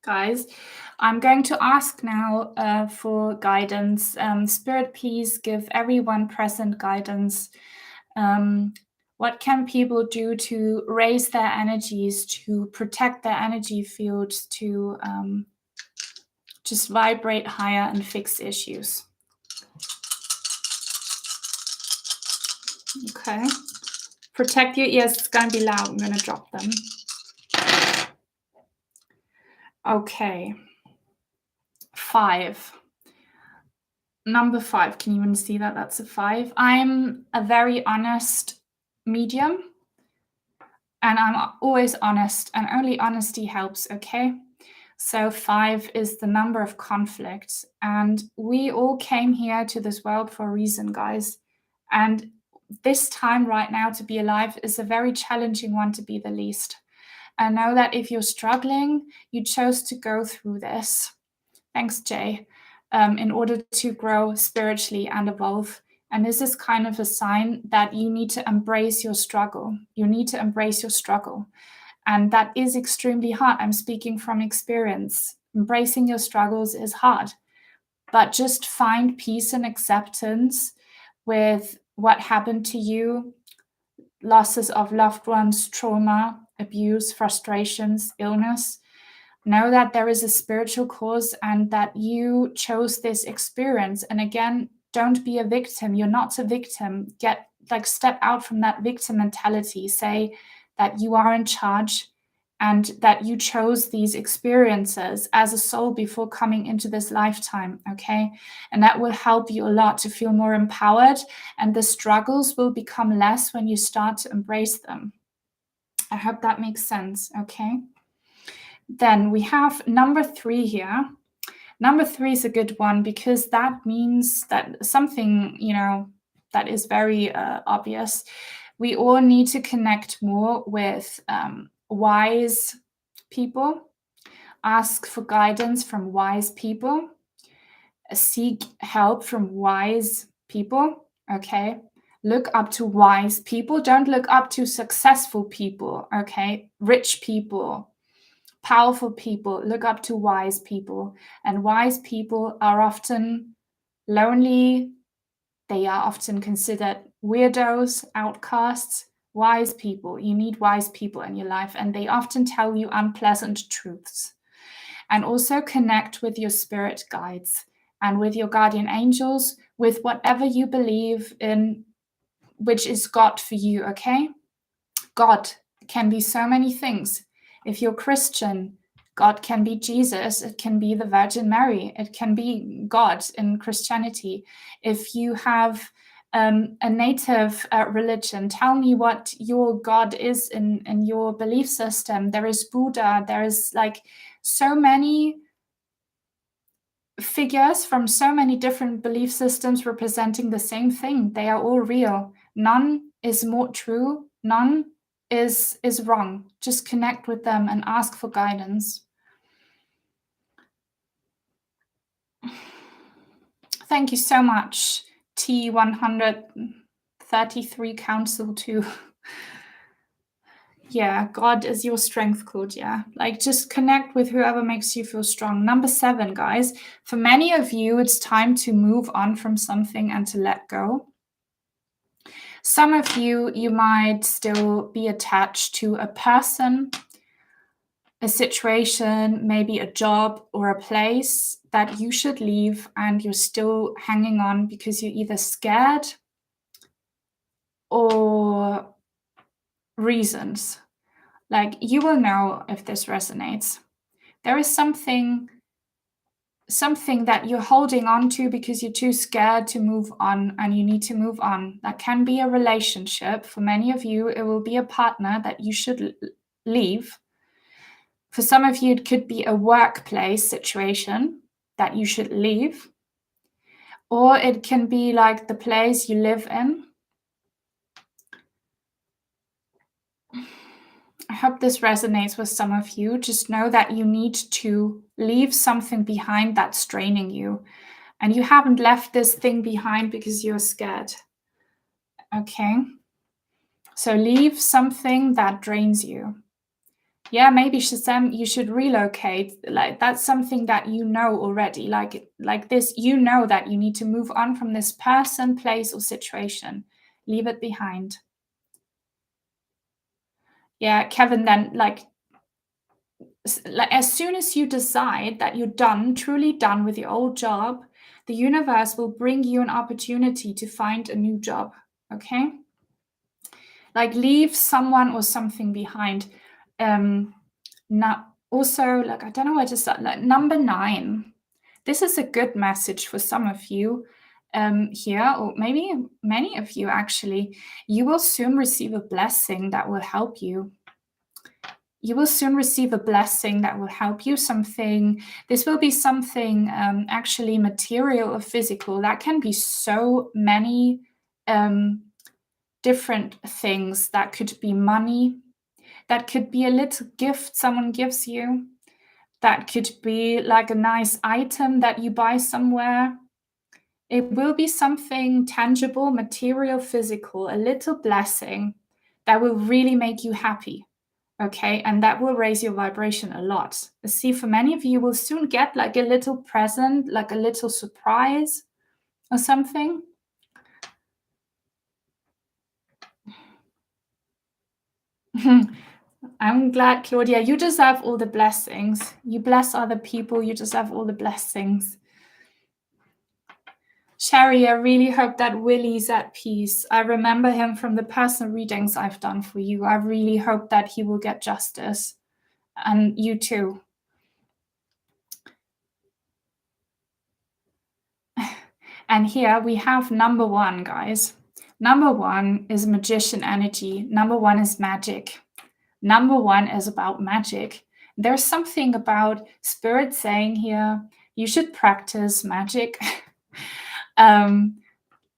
Guys, I'm going to ask now for guidance. Spirit, please give everyone present guidance. What can people do to raise their energies, to protect their energy fields, to just vibrate higher and fix issues? Okay. Protect your ears. It's going to be loud. I'm going to drop them. Okay. 5. Number 5. Can you even see that? That's a 5. I'm a very honest medium. And I'm always honest. And only honesty helps, okay? So 5 is the number of conflict. And we all came here to this world for a reason, guys. And this time right now to be alive is a very challenging one, to be the least. And know that if you're struggling, you chose to go through this. Thanks, Jay. In order to grow spiritually and evolve. And this is kind of a sign that you need to embrace your struggle. You need to embrace your struggle. And that is extremely hard. I'm speaking from experience. Embracing your struggles is hard. But just find peace and acceptance with what happened to you, losses of loved ones, trauma, abuse, frustrations, illness. Know that there is a spiritual cause and that you chose this experience. And again, don't be a victim. You're not a victim. Step out from that victim mentality. Say that you are in charge and that you chose these experiences as a soul before coming into this lifetime, okay? And that will help you a lot to feel more empowered, and the struggles will become less when you start to embrace them. I hope that makes sense, okay? Then we have number 3 here. Number 3 is a good one because that means that something, that is very obvious. We all need to connect more with wise people, ask for guidance from wise people, seek help from wise people, okay? Look up to wise people. Don't look up to successful people, okay? Rich people, powerful people. Look up to wise people. And wise people are often lonely. They are often considered weirdos, outcasts. Wise people, you need wise people in your life, and they often tell you unpleasant truths. And also connect with your spirit guides and with your guardian angels, with whatever you believe in, which is God for you, okay? God can be so many things. If you're Christian, God can be Jesus, it can be the Virgin Mary, it can be God in Christianity. If you have a native religion, tell me what your God is in your belief system. There is Buddha, there is so many figures from so many different belief systems representing the same thing. They are all real. None is more true, none is wrong. Just connect with them and ask for guidance. Thank you so much, T133 Council 2. Yeah, God is your strength, Claudia. Just connect with whoever makes you feel strong. Number 7, guys. For many of you, it's time to move on from something and to let go. Some of you might still be attached to a person, a situation, maybe a job or a place that you should leave, and you're still hanging on because you're either scared or reasons. You will know if this resonates. There is something that you're holding on to because you're too scared to move on, and you need to move on. That can be a relationship. For many of you, it will be a partner that you should leave. For some of you, it could be a workplace situation that you should leave. Or it can be the place you live in. I hope this resonates with some of you. Just know that you need to leave something behind that's draining you. And you haven't left this thing behind because you're scared. Okay? So leave something that drains you. Yeah, maybe Shazam, you should relocate. That's something that you know already. Like this, you know that you need to move on from this person, place, or situation. Leave it behind. Yeah, Kevin, then like as soon as you decide that you're done, truly done with your old job, the universe will bring you an opportunity to find a new job. Okay? Like leave someone or something behind. Now also, like I don't know where to start. Like number 9. This is a good message for some of you here, or maybe many of you actually. You will soon receive a blessing that will help you. You will soon receive a blessing that will help you. This will be something actually material or physical. That can be so many different things. That could be money. That could be a little gift someone gives you. That could be like a nice item that you buy somewhere. It will be something tangible, material, physical, a little blessing that will really make you happy. Okay, and that will raise your vibration a lot. See, for many of you, will soon get like a little present, like a little surprise or something. I'm glad, Claudia. You deserve all the blessings. You bless other people. You deserve all the blessings. Sherry, I really hope that Willie's at peace. I remember him from the personal readings I've done for you. I really hope that he will get justice. And you too. And here we have number 1, guys. Number 1 is magician energy. Number 1 is magic. Number 1 is about magic. There's something about spirit saying here, you should practice magic.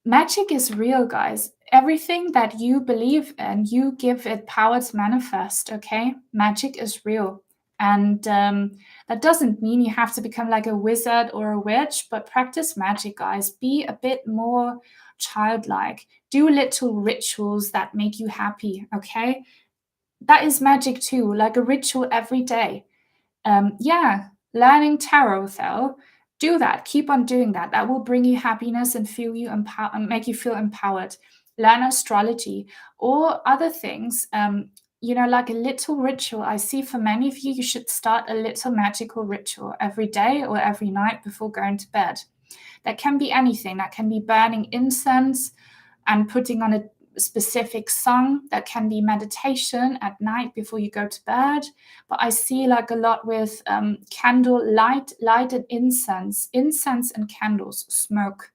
Magic is real, guys. Everything that you believe in, you give it power to manifest, okay? Magic is real. And that doesn't mean you have to become like a wizard or a witch, but practice magic, guys. Be a bit more childlike. Do little rituals that make you happy, okay? That is magic too, like a ritual every day. Yeah, learning tarot, though. Do that. Keep on doing that. That will bring you happiness and feel you and make you feel empowered. Learn astrology or other things. Like a little ritual. I see for many of you, you should start a little magical ritual every day or every night before going to bed. That can be anything. That can be burning incense and putting on a specific song. That can be meditation at night before you go to bed. But I see like a lot with candle lighted incense and candles, smoke.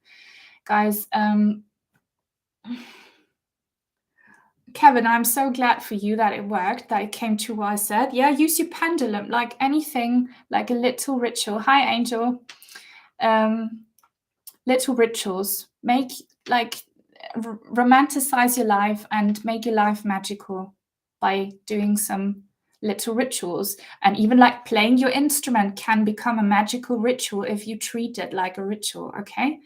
Guys, Kevin, I'm so glad for you that it worked, that it came to what I said. Yeah, use your pendulum, like anything, like a little ritual. Hi, Angel. Little rituals. Make like romanticize your life and make your life magical by doing some little rituals. And even like playing your instrument can become a magical ritual if you treat it like a ritual, okay?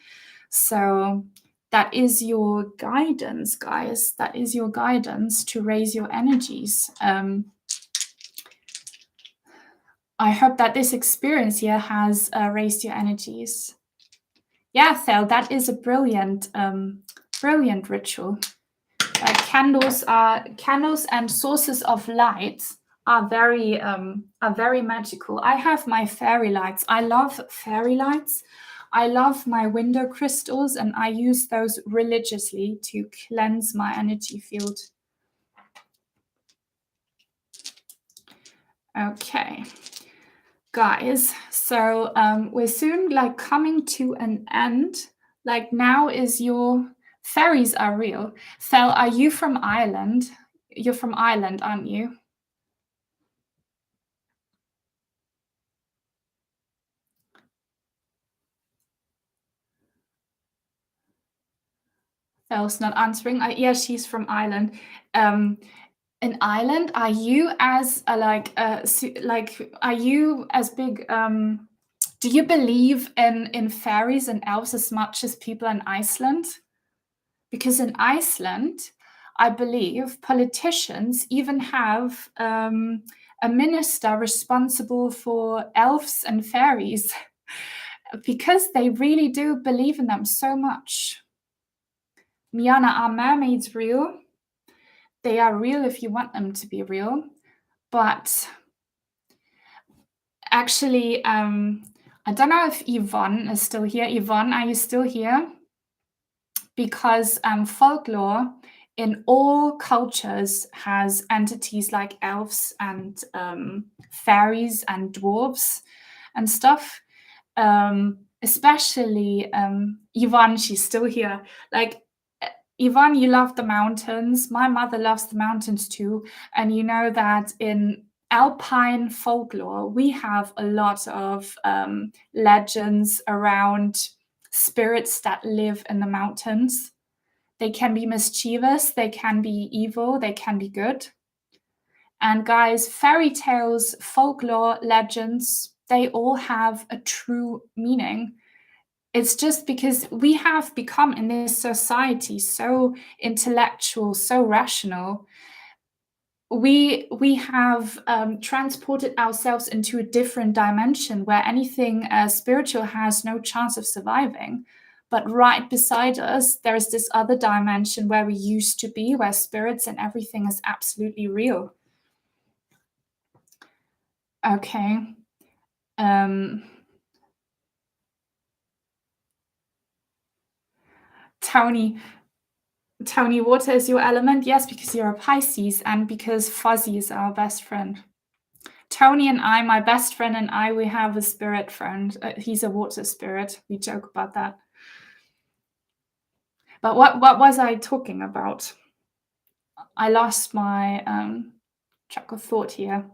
So that is your guidance, guys. That is your guidance to raise your energies. I hope that this experience here has raised your energies. Yeah, Thel, that is a brilliant ritual. Candles and sources of light are very magical. I have my fairy lights. I love fairy lights. I love my window crystals, and I use those religiously to cleanse my energy field. Okay, guys, so we're soon like coming to an end. Like now is your fairies are real. Thel, are you from Ireland? You're from Ireland, aren't you? Thel's not answering. Yeah, she's from Ireland. In Ireland, are you as are you as big? Do you believe in fairies and elves as much as people in Iceland? Because in Iceland, I believe politicians even have a minister responsible for elves and fairies because they really do believe in them so much. Miana, are mermaids real? they are real if you want them to be real. But actually, I don't know if Yvonne is still here. Yvonne, are you still here? Because folklore in all cultures has entities like elves and fairies and dwarves and stuff. Especially Yvonne, she's still here. Like Yvonne, you love the mountains. My mother loves the mountains too. And you know that in alpine folklore, we have a lot of legends around spirits that live in the mountains. They can be mischievous, they can be evil, they can be good. And guys, fairy tales, folklore, legends, they all have a true meaning. It's just because we have become in this society so intellectual, so rational. We have transported ourselves into a different dimension where anything spiritual has no chance of surviving. But right beside us, there is this other dimension where we used to be, where spirits and everything is absolutely real. Okay. Tony, water is your element? Yes, because you're a Pisces and because Fuzzy is our best friend. Tony and I, my best friend and I, we have a spirit friend. He's a water spirit. We joke about that. But what was I talking about? I lost my track of thought here.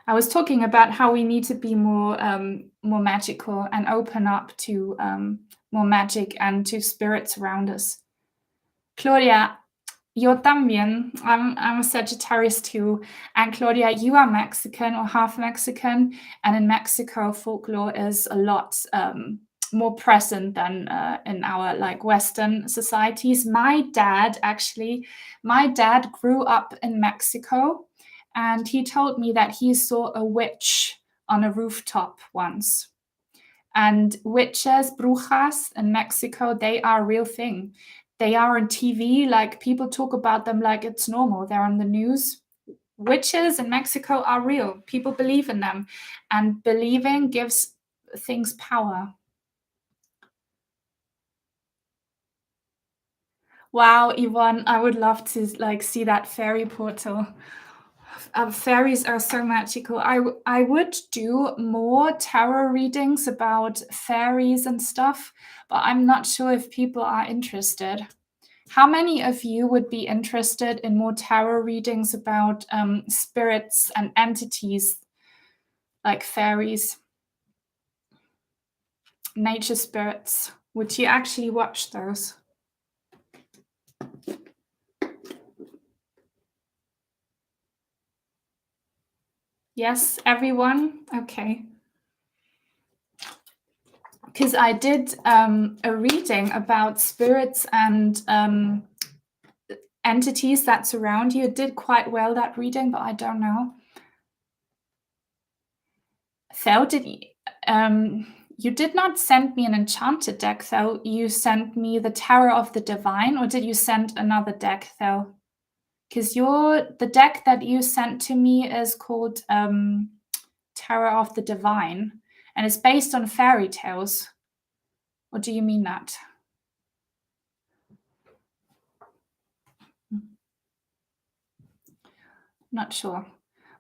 I was talking about how we need to be more magical and open up to more magic and to spirits around us. Claudia, yo también. I'm a Sagittarius too. And Claudia, you are Mexican or half Mexican. And in Mexico, folklore is a lot more present than in our like Western societies. My dad grew up in Mexico, and he told me that he saw a witch on a rooftop once. And witches, brujas in Mexico, they are a real thing. They are on TV, like people talk about them like it's normal. They're on the news. Witches in Mexico are real. People believe in them, and believing gives things power. Wow, Yvonne, I would love to like see that fairy portal. Fairies are so magical. I would do more tarot readings about fairies and stuff, but I'm not sure if people are interested. How many of you would be interested in more tarot readings about spirits and entities like fairies, nature spirits? Would you actually watch those? Yes, everyone? Okay. Because I did a reading about spirits and entities that surround you. It did quite well, that reading, but I don't know. Theo, you did not send me an enchanted deck, Theo. You sent me the Tower of the Divine, or did you send another deck, Theo? Because the deck that you sent to me is called Tower of the Divine, and it's based on fairy tales. Or do you mean that? Not sure.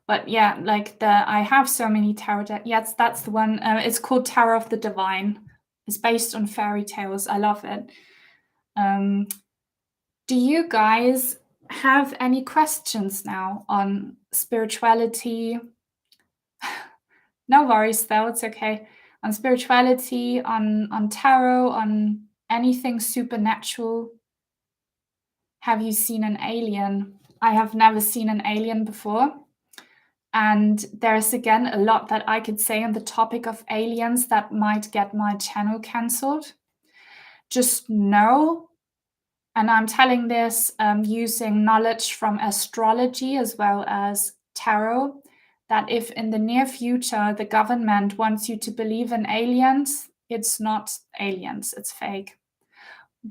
But yeah, like I have so many tarot decks. Yes, that's the one. It's called Tower of the Divine. It's based on fairy tales. I love it. Do you guys have any questions now on spirituality? No worries, though. It's okay. On spirituality, on tarot, on anything supernatural. Have you seen an alien? I have never seen an alien before. And there's again a lot that I could say on the topic of aliens that might get my channel cancelled. Just know, and I'm telling this using knowledge from astrology as well as tarot, that if in the near future the government wants you to believe in aliens, it's not aliens, it's fake.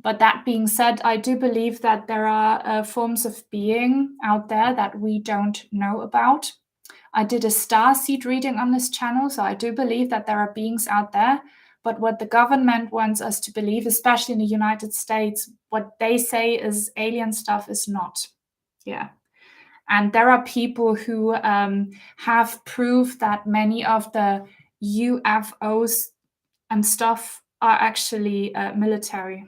But that being said, I do believe that there are forms of being out there that we don't know about. I did a star seed reading on this channel, so I do believe that there are beings out there. But what the government wants us to believe, especially in the United States, what they say is alien stuff is not. Yeah. And there are people who have proof that many of the UFOs and stuff are actually military.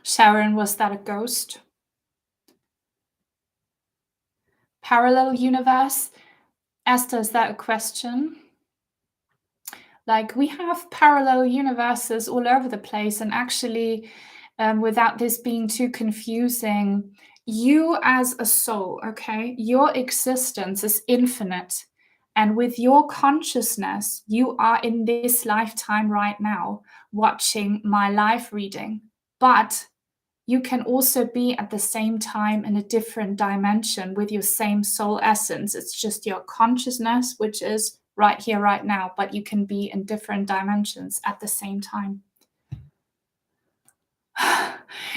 Sharon, was that a ghost? Parallel universe? Esther, is that a question? Like, we have parallel universes all over the place, and actually, without this being too confusing, you as a soul, okay, your existence is infinite. And with your consciousness, you are in this lifetime right now watching my live reading. But you can also be at the same time in a different dimension with your same soul essence. It's just your consciousness, which is right here, right now, but you can be in different dimensions at the same time.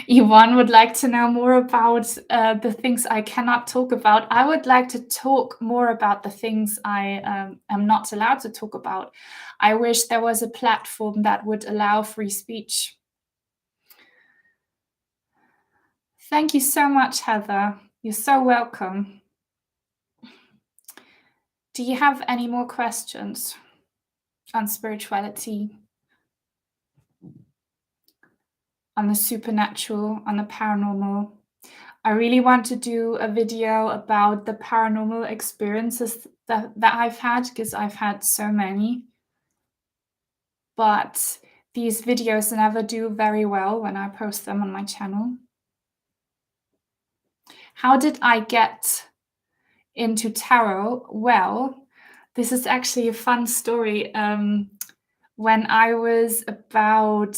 Yvonne would like to know more about the things I cannot talk about. I would like to talk more about the things I am not allowed to talk about. I wish there was a platform that would allow free speech. Thank you so much, Heather. You're so welcome. Do you have any more questions on spirituality, on the supernatural, on the paranormal? I really want to do a video about the paranormal experiences that I've had, because I've had so many. But these videos never do very well when I post them on my channel. How did I get into tarot? Well, this is actually a fun story. When I was about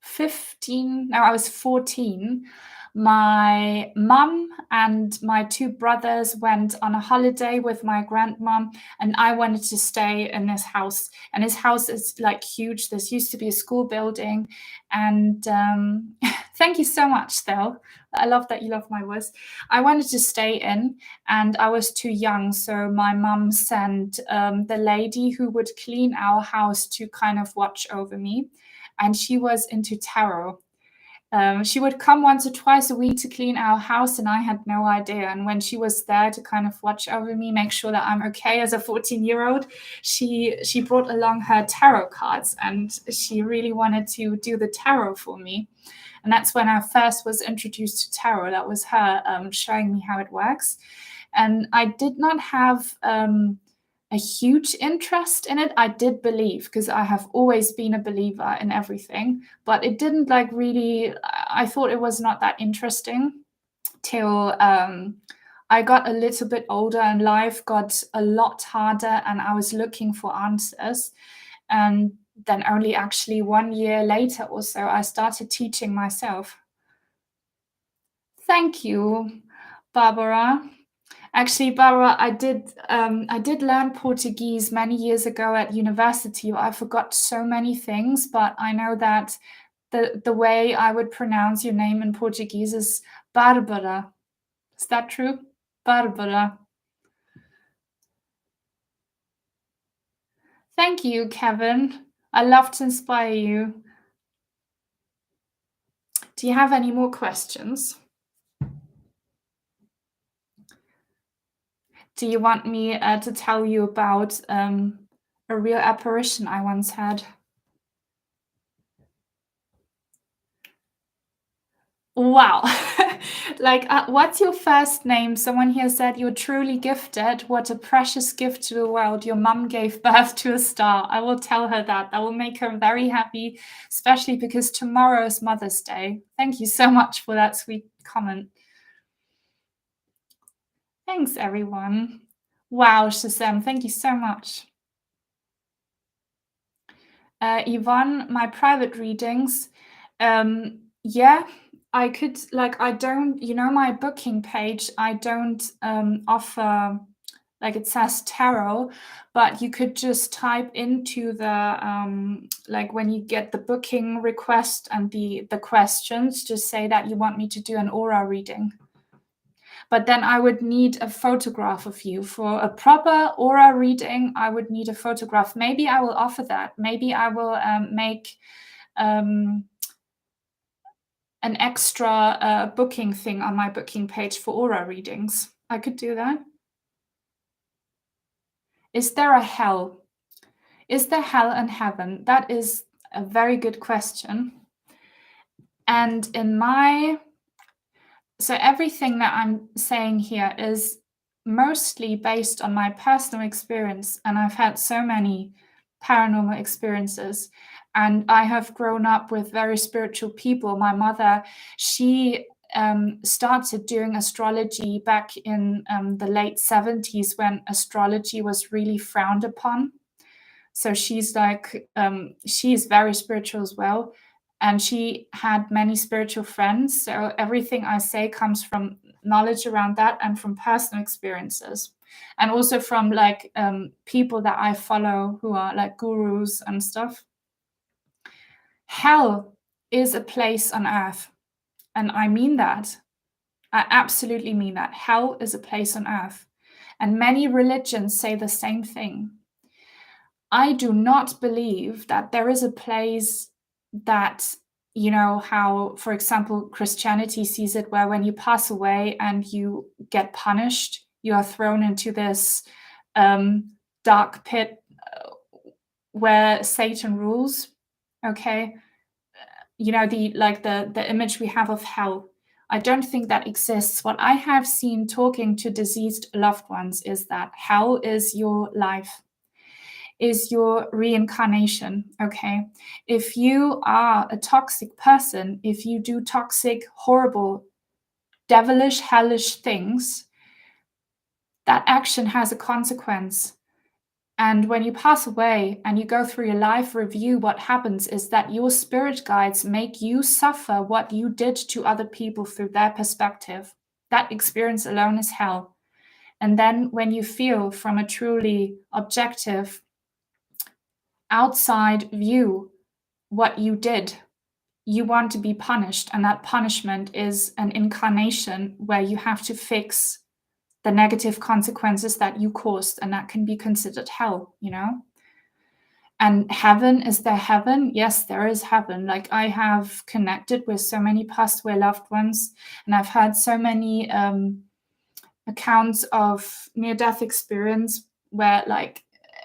15, no, I was 14, my mum and my two brothers went on a holiday with my grandmom, and I wanted to stay in this house. And this house is like huge. This used to be a school building. And thank you so much, Thel. I love that you love my voice. I wanted to stay in, and I was too young. So my mum sent the lady who would clean our house to kind of watch over me. And she was into tarot. She would come once or twice a week to clean our house, and I had no idea. And when she was there to kind of watch over me, make sure that I'm okay as a 14-year-old, she brought along her tarot cards, and she really wanted to do the tarot for me. And that's when I first was introduced to tarot. That was her showing me how it works. And I did not have a huge interest in it. I did believe, because I have always been a believer in everything, but it didn't like really, I thought it was not that interesting till I got a little bit older and life got a lot harder and I was looking for answers. And then only actually 1 year later or so, I started teaching myself. Thank you, Barbara. Actually, Barbara, I did learn Portuguese many years ago at university. I forgot so many things, but I know that the way I would pronounce your name in Portuguese is Barbara. Is that true? Barbara. Thank you, Kevin. I love to inspire you. Do you have any more questions? Do you want me to tell you about a real apparition I once had? Wow. Like, what's your first name? Someone here said you're truly gifted. What a precious gift to the world. Your mum gave birth to a star. I will tell her that. That will make her very happy, especially because tomorrow is Mother's Day. Thank you so much for that sweet comment. Thanks, everyone. Wow, Shazam, thank you so much. Yvonne, my private readings, yeah, I could, like, I don't, my booking page, I don't offer like it says tarot, but you could just type into like when you get the booking request and the questions, just say that you want me to do an aura reading. But then I would need a photograph of you. For a proper aura reading, I would need a photograph. Maybe I will offer that. Maybe I will make an extra booking thing on my booking page for aura readings. I could do that. Is there a hell? Is there hell and heaven? That is a very good question. And so everything that I'm saying here is mostly based on my personal experience. And I've had so many paranormal experiences. And I have grown up with very spiritual people. My mother, she started doing astrology back in the late 70s when astrology was really frowned upon. So she's she's very spiritual as well. And she had many spiritual friends. So everything I say comes from knowledge around that and from personal experiences. And also from people that I follow who are like gurus and stuff. Hell is a place on earth. And I mean that. I absolutely mean that. Hell is a place on earth. And many religions say the same thing. I do not believe that there is a place that, how, for example, Christianity sees it, where when you pass away and you get punished, you are thrown into this dark pit where Satan rules. Okay. The image we have of hell. I don't think that exists. What I have seen talking to deceased loved ones is that hell is your life, is your reincarnation. Okay. If you are a toxic person, if you do toxic, horrible, devilish, hellish things, that action has a consequence. And when you pass away and you go through your life review, what happens is that your spirit guides make you suffer what you did to other people through their perspective. That experience alone is hell. And then when you feel from a truly objective, outside view what you did, you want to be punished. And that punishment is an incarnation where you have to fix the negative consequences that you caused, and that can be considered hell. And heaven, is there heaven? Yes, there is heaven. Like, I have connected with so many passed away loved ones, and I've had so many accounts of near-death experience where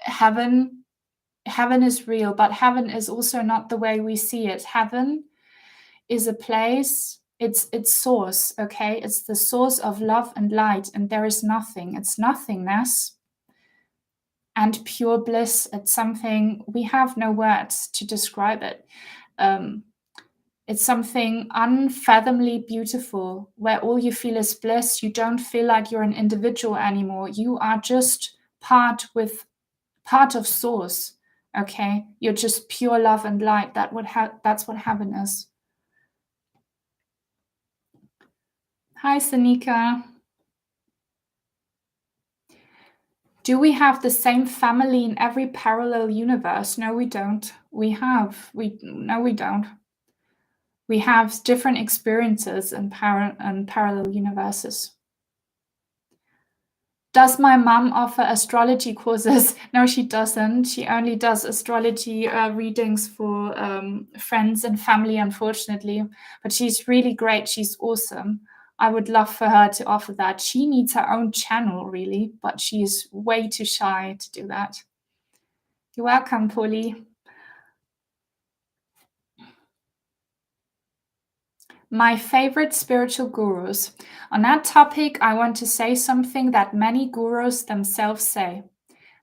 heaven is real, but heaven is also not the way we see it. Heaven is a place, it's source, okay? It's the source of love and light, and there is nothing. It's nothingness and pure bliss. It's something, we have no words to describe it. It's something unfathomably beautiful, where all you feel is bliss. You don't feel like you're an individual anymore. You are just part of source, okay? You're just pure love and light. That's what heaven is. Hi, Sanika. Do we have the same family in every parallel universe? No, we don't. No, we don't. We have different experiences in parallel universes. Does my mum offer astrology courses? No, she doesn't. She only does astrology readings for friends and family, unfortunately. But she's really great. She's awesome. I would love for her to offer that. She needs her own channel, really, but she's way too shy to do that. You're welcome, Polly. My favorite spiritual gurus. On that topic, I want to say something that many gurus themselves say.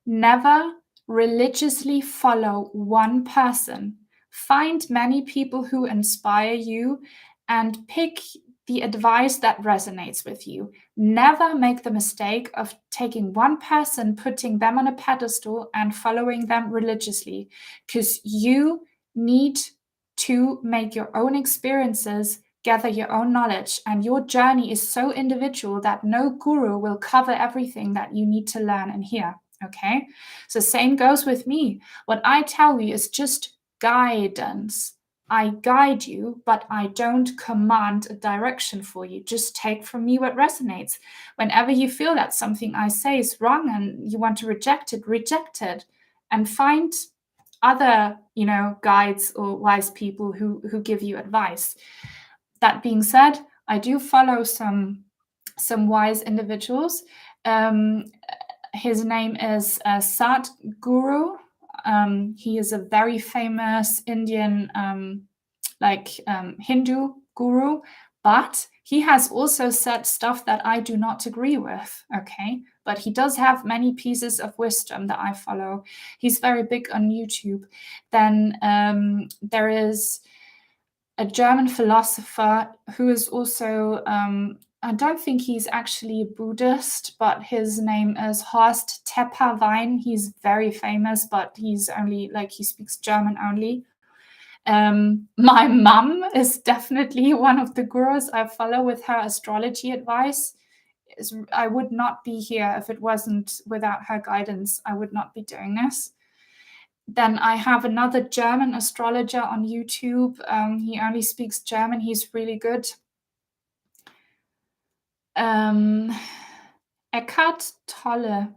Never religiously follow one person. Find many people who inspire you and pick the advice that resonates with you. Never make the mistake of taking one person, putting them on a pedestal, and following them religiously, because you need to make your own experiences gather your own knowledge, and your journey is so individual that no guru will cover everything that you need to learn and hear. Okay, so same goes with me. What I tell you is just guidance. I guide you, but I don't command a direction for you. Just take from me what resonates. Whenever you feel that something I say is wrong and you want to reject it, and find other, guides or wise people who give you advice. That being said, I do follow some wise individuals. His name is Sadhguru. He is a very famous Indian Hindu guru, but he has also said stuff that I do not agree with, okay? But he does have many pieces of wisdom that I follow. He's very big on YouTube. Then there is a German philosopher who is also, I don't think he's actually a Buddhist, but his name is Horst Tepperwein. He's very famous, but he's only, he speaks German only. My mum is definitely one of the gurus I follow with her astrology advice. I would not be here if it wasn't without her guidance. I would not be doing this. Then I have another German astrologer on YouTube. He only speaks German. He's really good. Eckhart Tolle.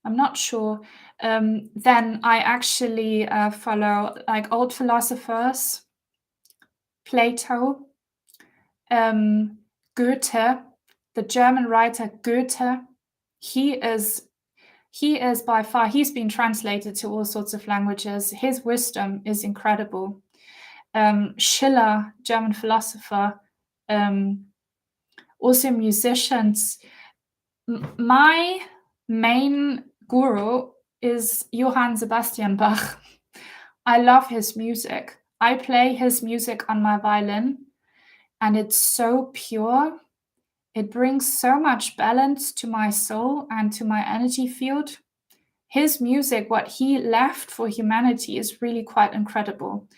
I'm not sure. Then I actually follow old philosophers, Plato, Goethe, the German writer Goethe. He is by far, he's been translated to all sorts of languages. His wisdom is incredible. Schiller, German philosopher, also musicians. My main guru is Johann Sebastian Bach. I love his music. I play his music on my violin, and it's so pure. It brings so much balance to my soul and to my energy field. His music, what he left for humanity, is really quite incredible.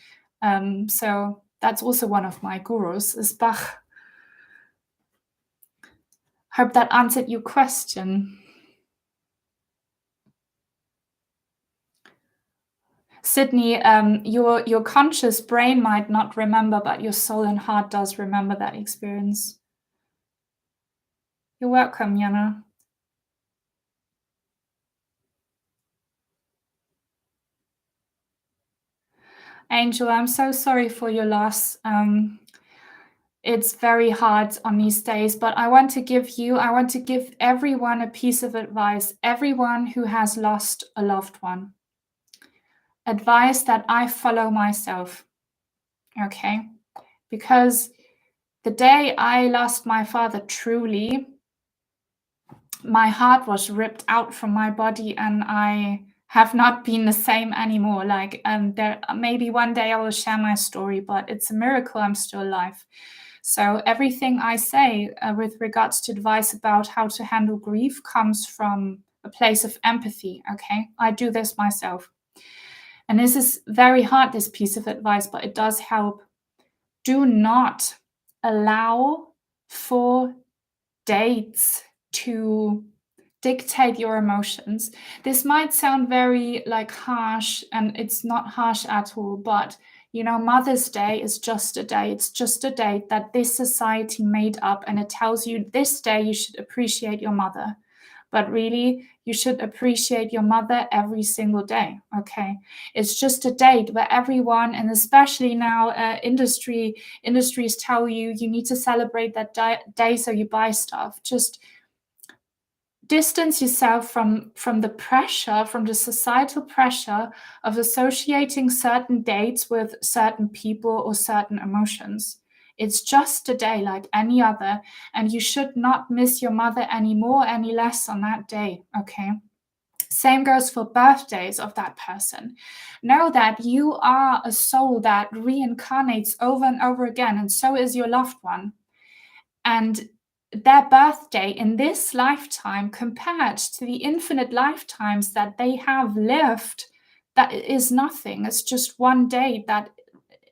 So that's also one of my gurus, is Bach. Hope that answered your question. Sydney, your conscious brain might not remember, but your soul and heart does remember that experience. You're welcome, Jana. Angel, I'm so sorry for your loss. It's very hard on these days, but I want to give everyone a piece of advice, everyone who has lost a loved one. Advice that I follow myself, okay? Because the day I lost my father, truly, my heart was ripped out from my body, and I have not been the same anymore. There, maybe one day I will share my story, but it's a miracle I'm still alive. So everything I say with regards to advice about how to handle grief comes from a place of empathy, okay? I do this myself. And this is very hard, this piece of advice, but it does help. Do not allow for dates to dictate your emotions. This might sound very harsh, and it's not harsh at all, but Mother's Day is just a day. It's just a date that this society made up, and it tells you this day you should appreciate your mother. But really, you should appreciate your mother every single day, okay? It's just a date where everyone, and especially now industries tell you need to celebrate that day, so you buy stuff. Just distance yourself from the pressure, from the societal pressure of associating certain dates with certain people or certain emotions. It's just a day like any other, and you should not miss your mother any more, any less on that day, okay? Same goes for birthdays of that person. Know that you are a soul that reincarnates over and over again, and so is your loved one. And their birthday in this lifetime, compared to the infinite lifetimes that they have lived, that is nothing. It's just one day that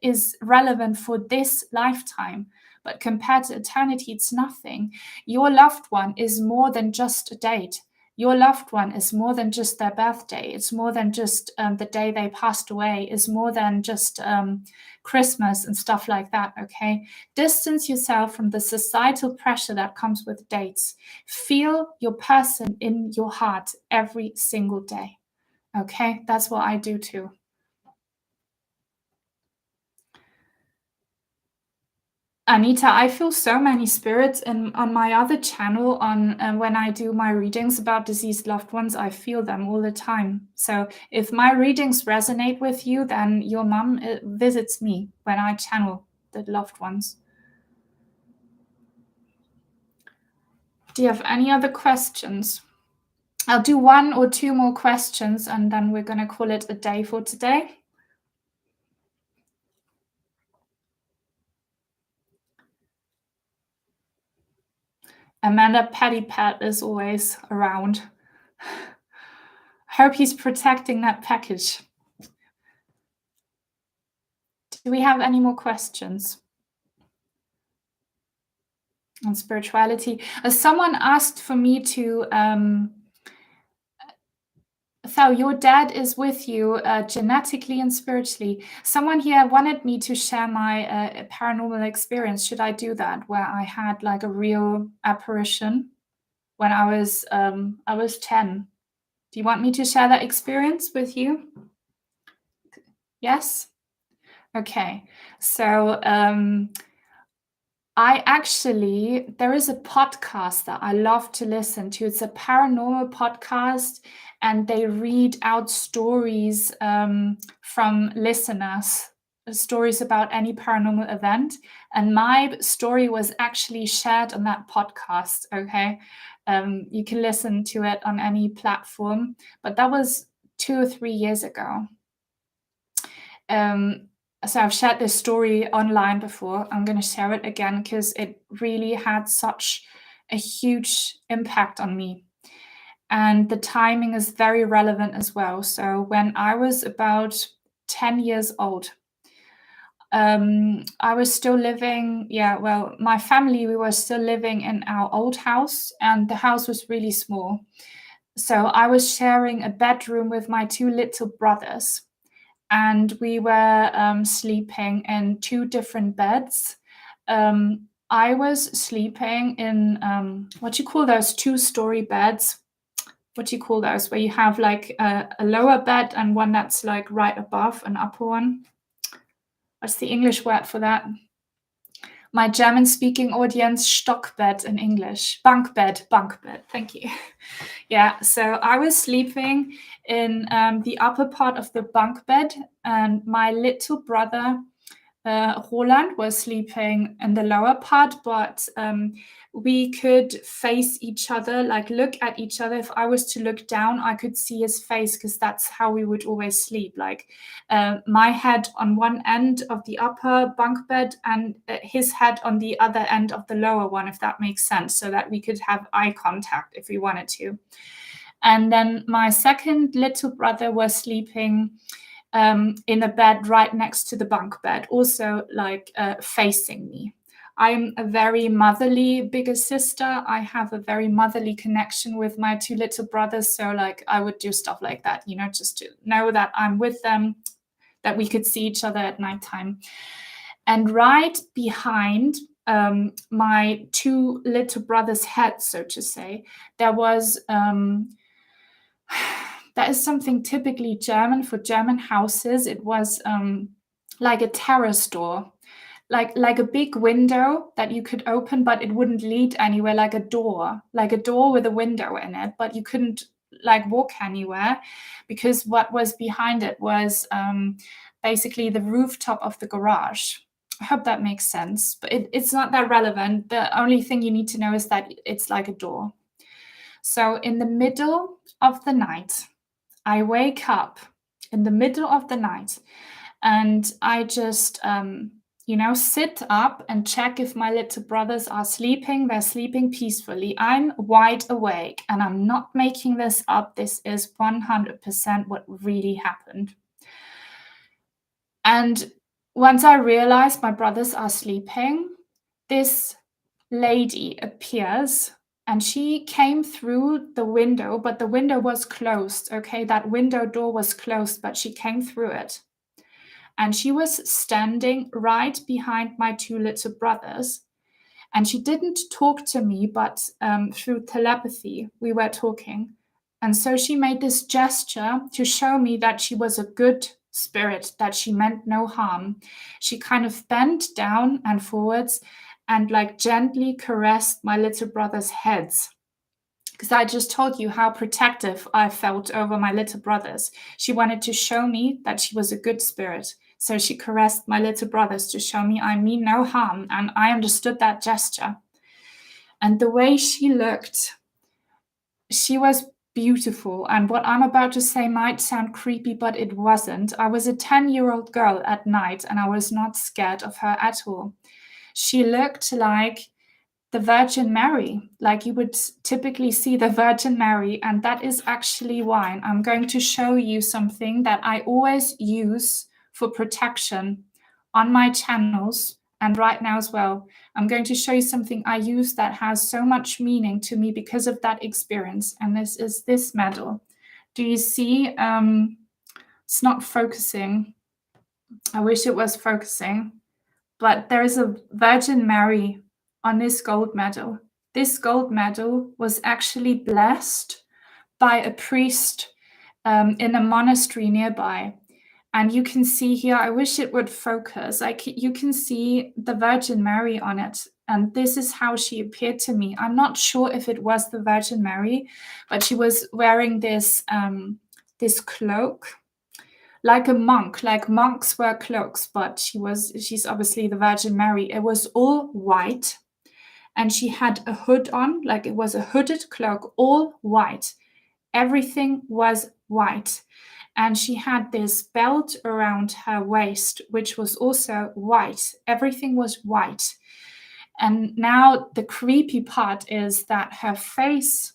is relevant for this lifetime. but compared to eternity, it's nothing. Your loved one is more than just a date. Your loved one is more than just their birthday. It's more than just the day they passed away. It's more than just Christmas and stuff like that, okay? Distance yourself from the societal pressure that comes with dates. Feel your person in your heart every single day, okay? That's what I do too. Anita, I feel so many spirits on my other channel on when I do my readings about deceased loved ones, I feel them all the time. So if my readings resonate with you, then your mom visits me when I channel the loved ones. Do you have any other questions? I'll do 1 or 2 more questions and then we're going to call it a day for today. Amanda Patty Pat is always around. Hope he's protecting that package. Do we have any more questions on spirituality? Someone asked for me to Thao, your dad is with you genetically and spiritually. Someone here wanted me to share my paranormal experience. Should I do that? Where I had like a real apparition when I was 10. Do you want me to share that experience with you? Yes? Okay. So there is a podcast that I love to listen to. It's a paranormal podcast, and they read out stories from listeners, stories about any paranormal event. And my story was actually shared on that podcast. Okay. You can listen to it on any platform, but that was 2 or 3 years ago. So I've shared this story online before. I'm going to share it again because it really had such a huge impact on me. And the timing is very relevant as well. So when I was about 10 years old, I was still living, my family, we were still living in our old house, and the house was really small. So I was sharing a bedroom with my 2 little brothers. And we were sleeping in 2 different beds. I was sleeping in what do you call those 2-story beds? What do you call those? Where you have like a lower bed and one that's like right above an upper one. What's the English word for that? My German-speaking audience, Stockbed in English. Bunk bed. Thank you. Yeah, so I was sleeping in the upper part of the bunk bed, and my little brother, Roland, was sleeping in the lower part, but we could face each other, like look at each other. If I was to look down, I could see his face because that's how we would always sleep. Like my head on one end of the upper bunk bed and his head on the other end of the lower one, if that makes sense, so that we could have eye contact if we wanted to. And then my second little brother was sleeping in a bed right next to the bunk bed, also like facing me. I'm a very motherly bigger sister. I have a very motherly connection with my 2 little brothers. So like I would do stuff like that, just to know that I'm with them, that we could see each other at nighttime. And right behind my 2 little brothers' heads, so to say, there was that is something typically German for German houses. It was like a terrace door, like a big window that you could open, but it wouldn't lead anywhere, like a door with a window in it, but you couldn't like walk anywhere because what was behind it was basically the rooftop of the garage. I hope that makes sense, but it's not that relevant. The only thing you need to know is that it's like a door. So in the middle of the night, I wake up in the middle of the night and I just, sit up and check if my little brothers are sleeping. They're sleeping peacefully. I'm wide awake and I'm not making this up. This is 100% what really happened. And once I realized my brothers are sleeping, this lady appears, and she came through the window, but the window was closed. Okay, that window door was closed, but she came through it. And she was standing right behind my two little brothers. And she didn't talk to me, but through telepathy, we were talking. And so she made this gesture to show me that she was a good spirit, that she meant no harm. She kind of bent down and forwards and like gently caressed my little brother's heads. Because I just told you how protective I felt over my little brothers. She wanted to show me that she was a good spirit. So she caressed my little brothers to show me I mean no harm. And I understood that gesture. And the way she looked, she was beautiful. And what I'm about to say might sound creepy, but it wasn't. I was a 10-year-old girl at night, and I was not scared of her at all. She looked like the Virgin Mary, like you would typically see the Virgin Mary. And that is actually why I'm going to show you something that I always use for protection on my channels and right now as well. I'm going to show you something I use that has so much meaning to me because of that experience. And this is this medal. Do you see? It's not focusing. I wish it was focusing. But there is a Virgin Mary on this gold medal. This gold medal was actually blessed by a priest in a monastery nearby. And you can see here, I wish it would focus. You can see the Virgin Mary on it. And this is how she appeared to me. I'm not sure if it was the Virgin Mary, but she was wearing this cloak, like a monk. Like monks wear cloaks, but she's obviously the Virgin Mary. It was all white, and she had a hood on, like it was a hooded cloak, all white. Everything was white. And she had this belt around her waist, which was also white. Everything was white. And now the creepy part is that her face,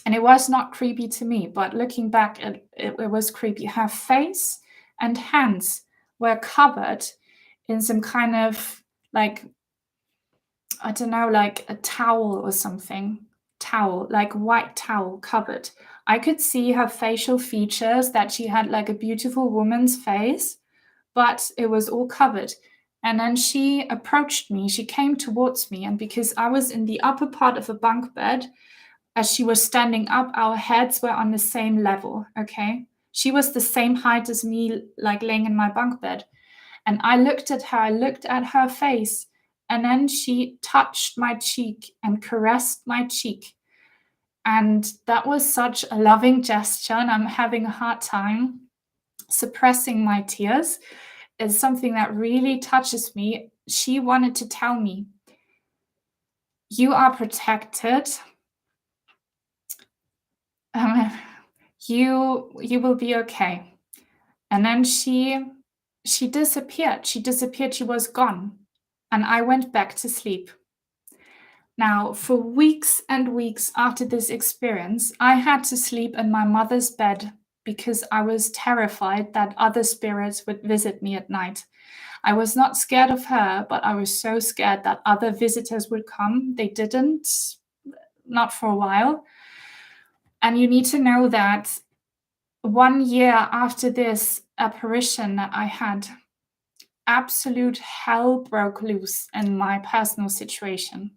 and it was not creepy to me, but looking back, it was creepy. Her face and hands were covered in some kind of like, I don't know, like a towel or something. Towel, like white towel covered. I could see her facial features, that she had like a beautiful woman's face, but it was all covered. And then she approached me, she came towards me, and because I was in the upper part of a bunk bed, as she was standing up, our heads were on the same level, okay? She was the same height as me, like laying in my bunk bed. And I looked at her, I looked at her face, and then she touched my cheek and caressed my cheek. And that was such a loving gesture, and I'm having a hard time suppressing my tears. It's something that really touches me. She wanted to tell me, you are protected. You will be okay. And then she disappeared. She disappeared. She was gone. And I went back to sleep. Now, for weeks and weeks after this experience, I had to sleep in my mother's bed because I was terrified that other spirits would visit me at night. I was not scared of her, but I was so scared that other visitors would come. They didn't, not for a while. And you need to know that 1 year after this apparition that I had, absolute hell broke loose in my personal situation.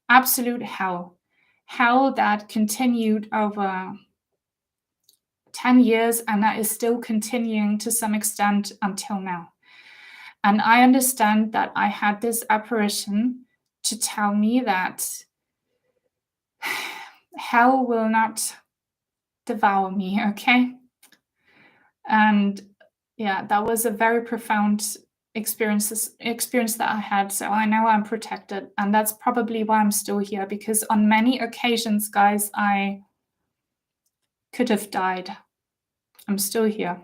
Absolute hell. Hell that continued over 10 years, and that is still continuing to some extent until now. And I understand that I had this apparition to tell me that hell will not devour me, okay? And yeah, that was a very profound experience that I had. So I know I'm protected, and that's probably why I'm still here, because on many occasions, guys, I could have died. I'm still here,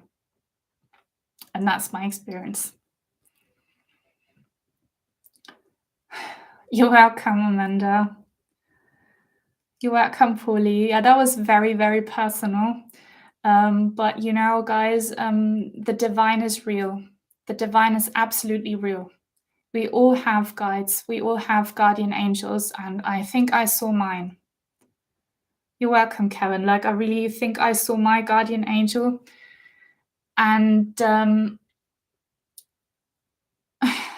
and that's my experience. You're welcome, Amanda. You're welcome, Paulie. Yeah, that was very, very personal. But you know, guys, the divine is real. The divine is absolutely real. We all have guides. We all have guardian angels, and I think I saw mine. You're welcome, Kevin. Like, I really think I saw my guardian angel. And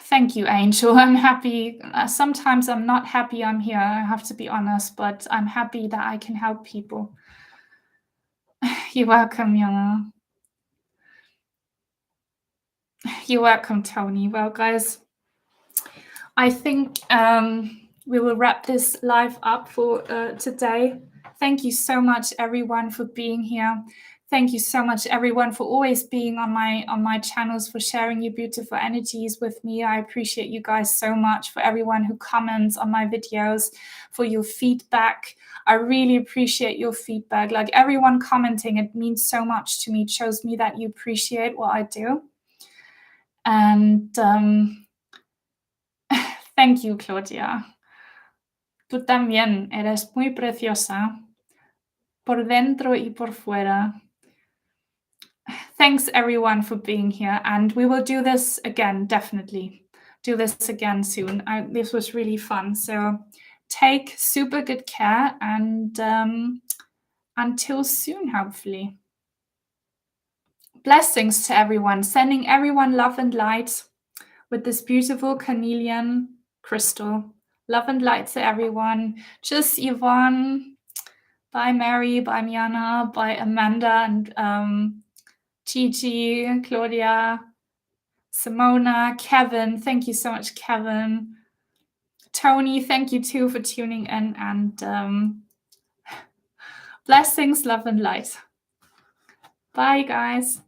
thank you, Angel. I'm happy. Sometimes I'm not happy I'm here, I have to be honest, but I'm happy that I can help people. You're welcome, Yana. You're welcome, Tony. Well, guys, I think we will wrap this live up for today. Thank you so much, everyone, for being here. Thank you so much, everyone, for always being on my channels, for sharing your beautiful energies with me. I appreciate you guys so much. For everyone who comments on my videos, for your feedback. I really appreciate your feedback. Like, everyone commenting, it means so much to me. It shows me that you appreciate what I do. And thank you, Claudia. Tú también eres muy preciosa, por dentro y por fuera. Thanks, everyone, for being here. And we will do this again, definitely. Do this again soon. This was really fun. So take super good care, and until soon, hopefully. Blessings to everyone. Sending everyone love and light with this beautiful carnelian crystal. Love and light to everyone. Just Yvonne. Bye, Mary. Bye, Miana. Bye, Amanda and Gigi, Claudia, Simona, Kevin. Thank you so much, Kevin. Tony, thank you too for tuning in. And blessings, love, and light. Bye, guys.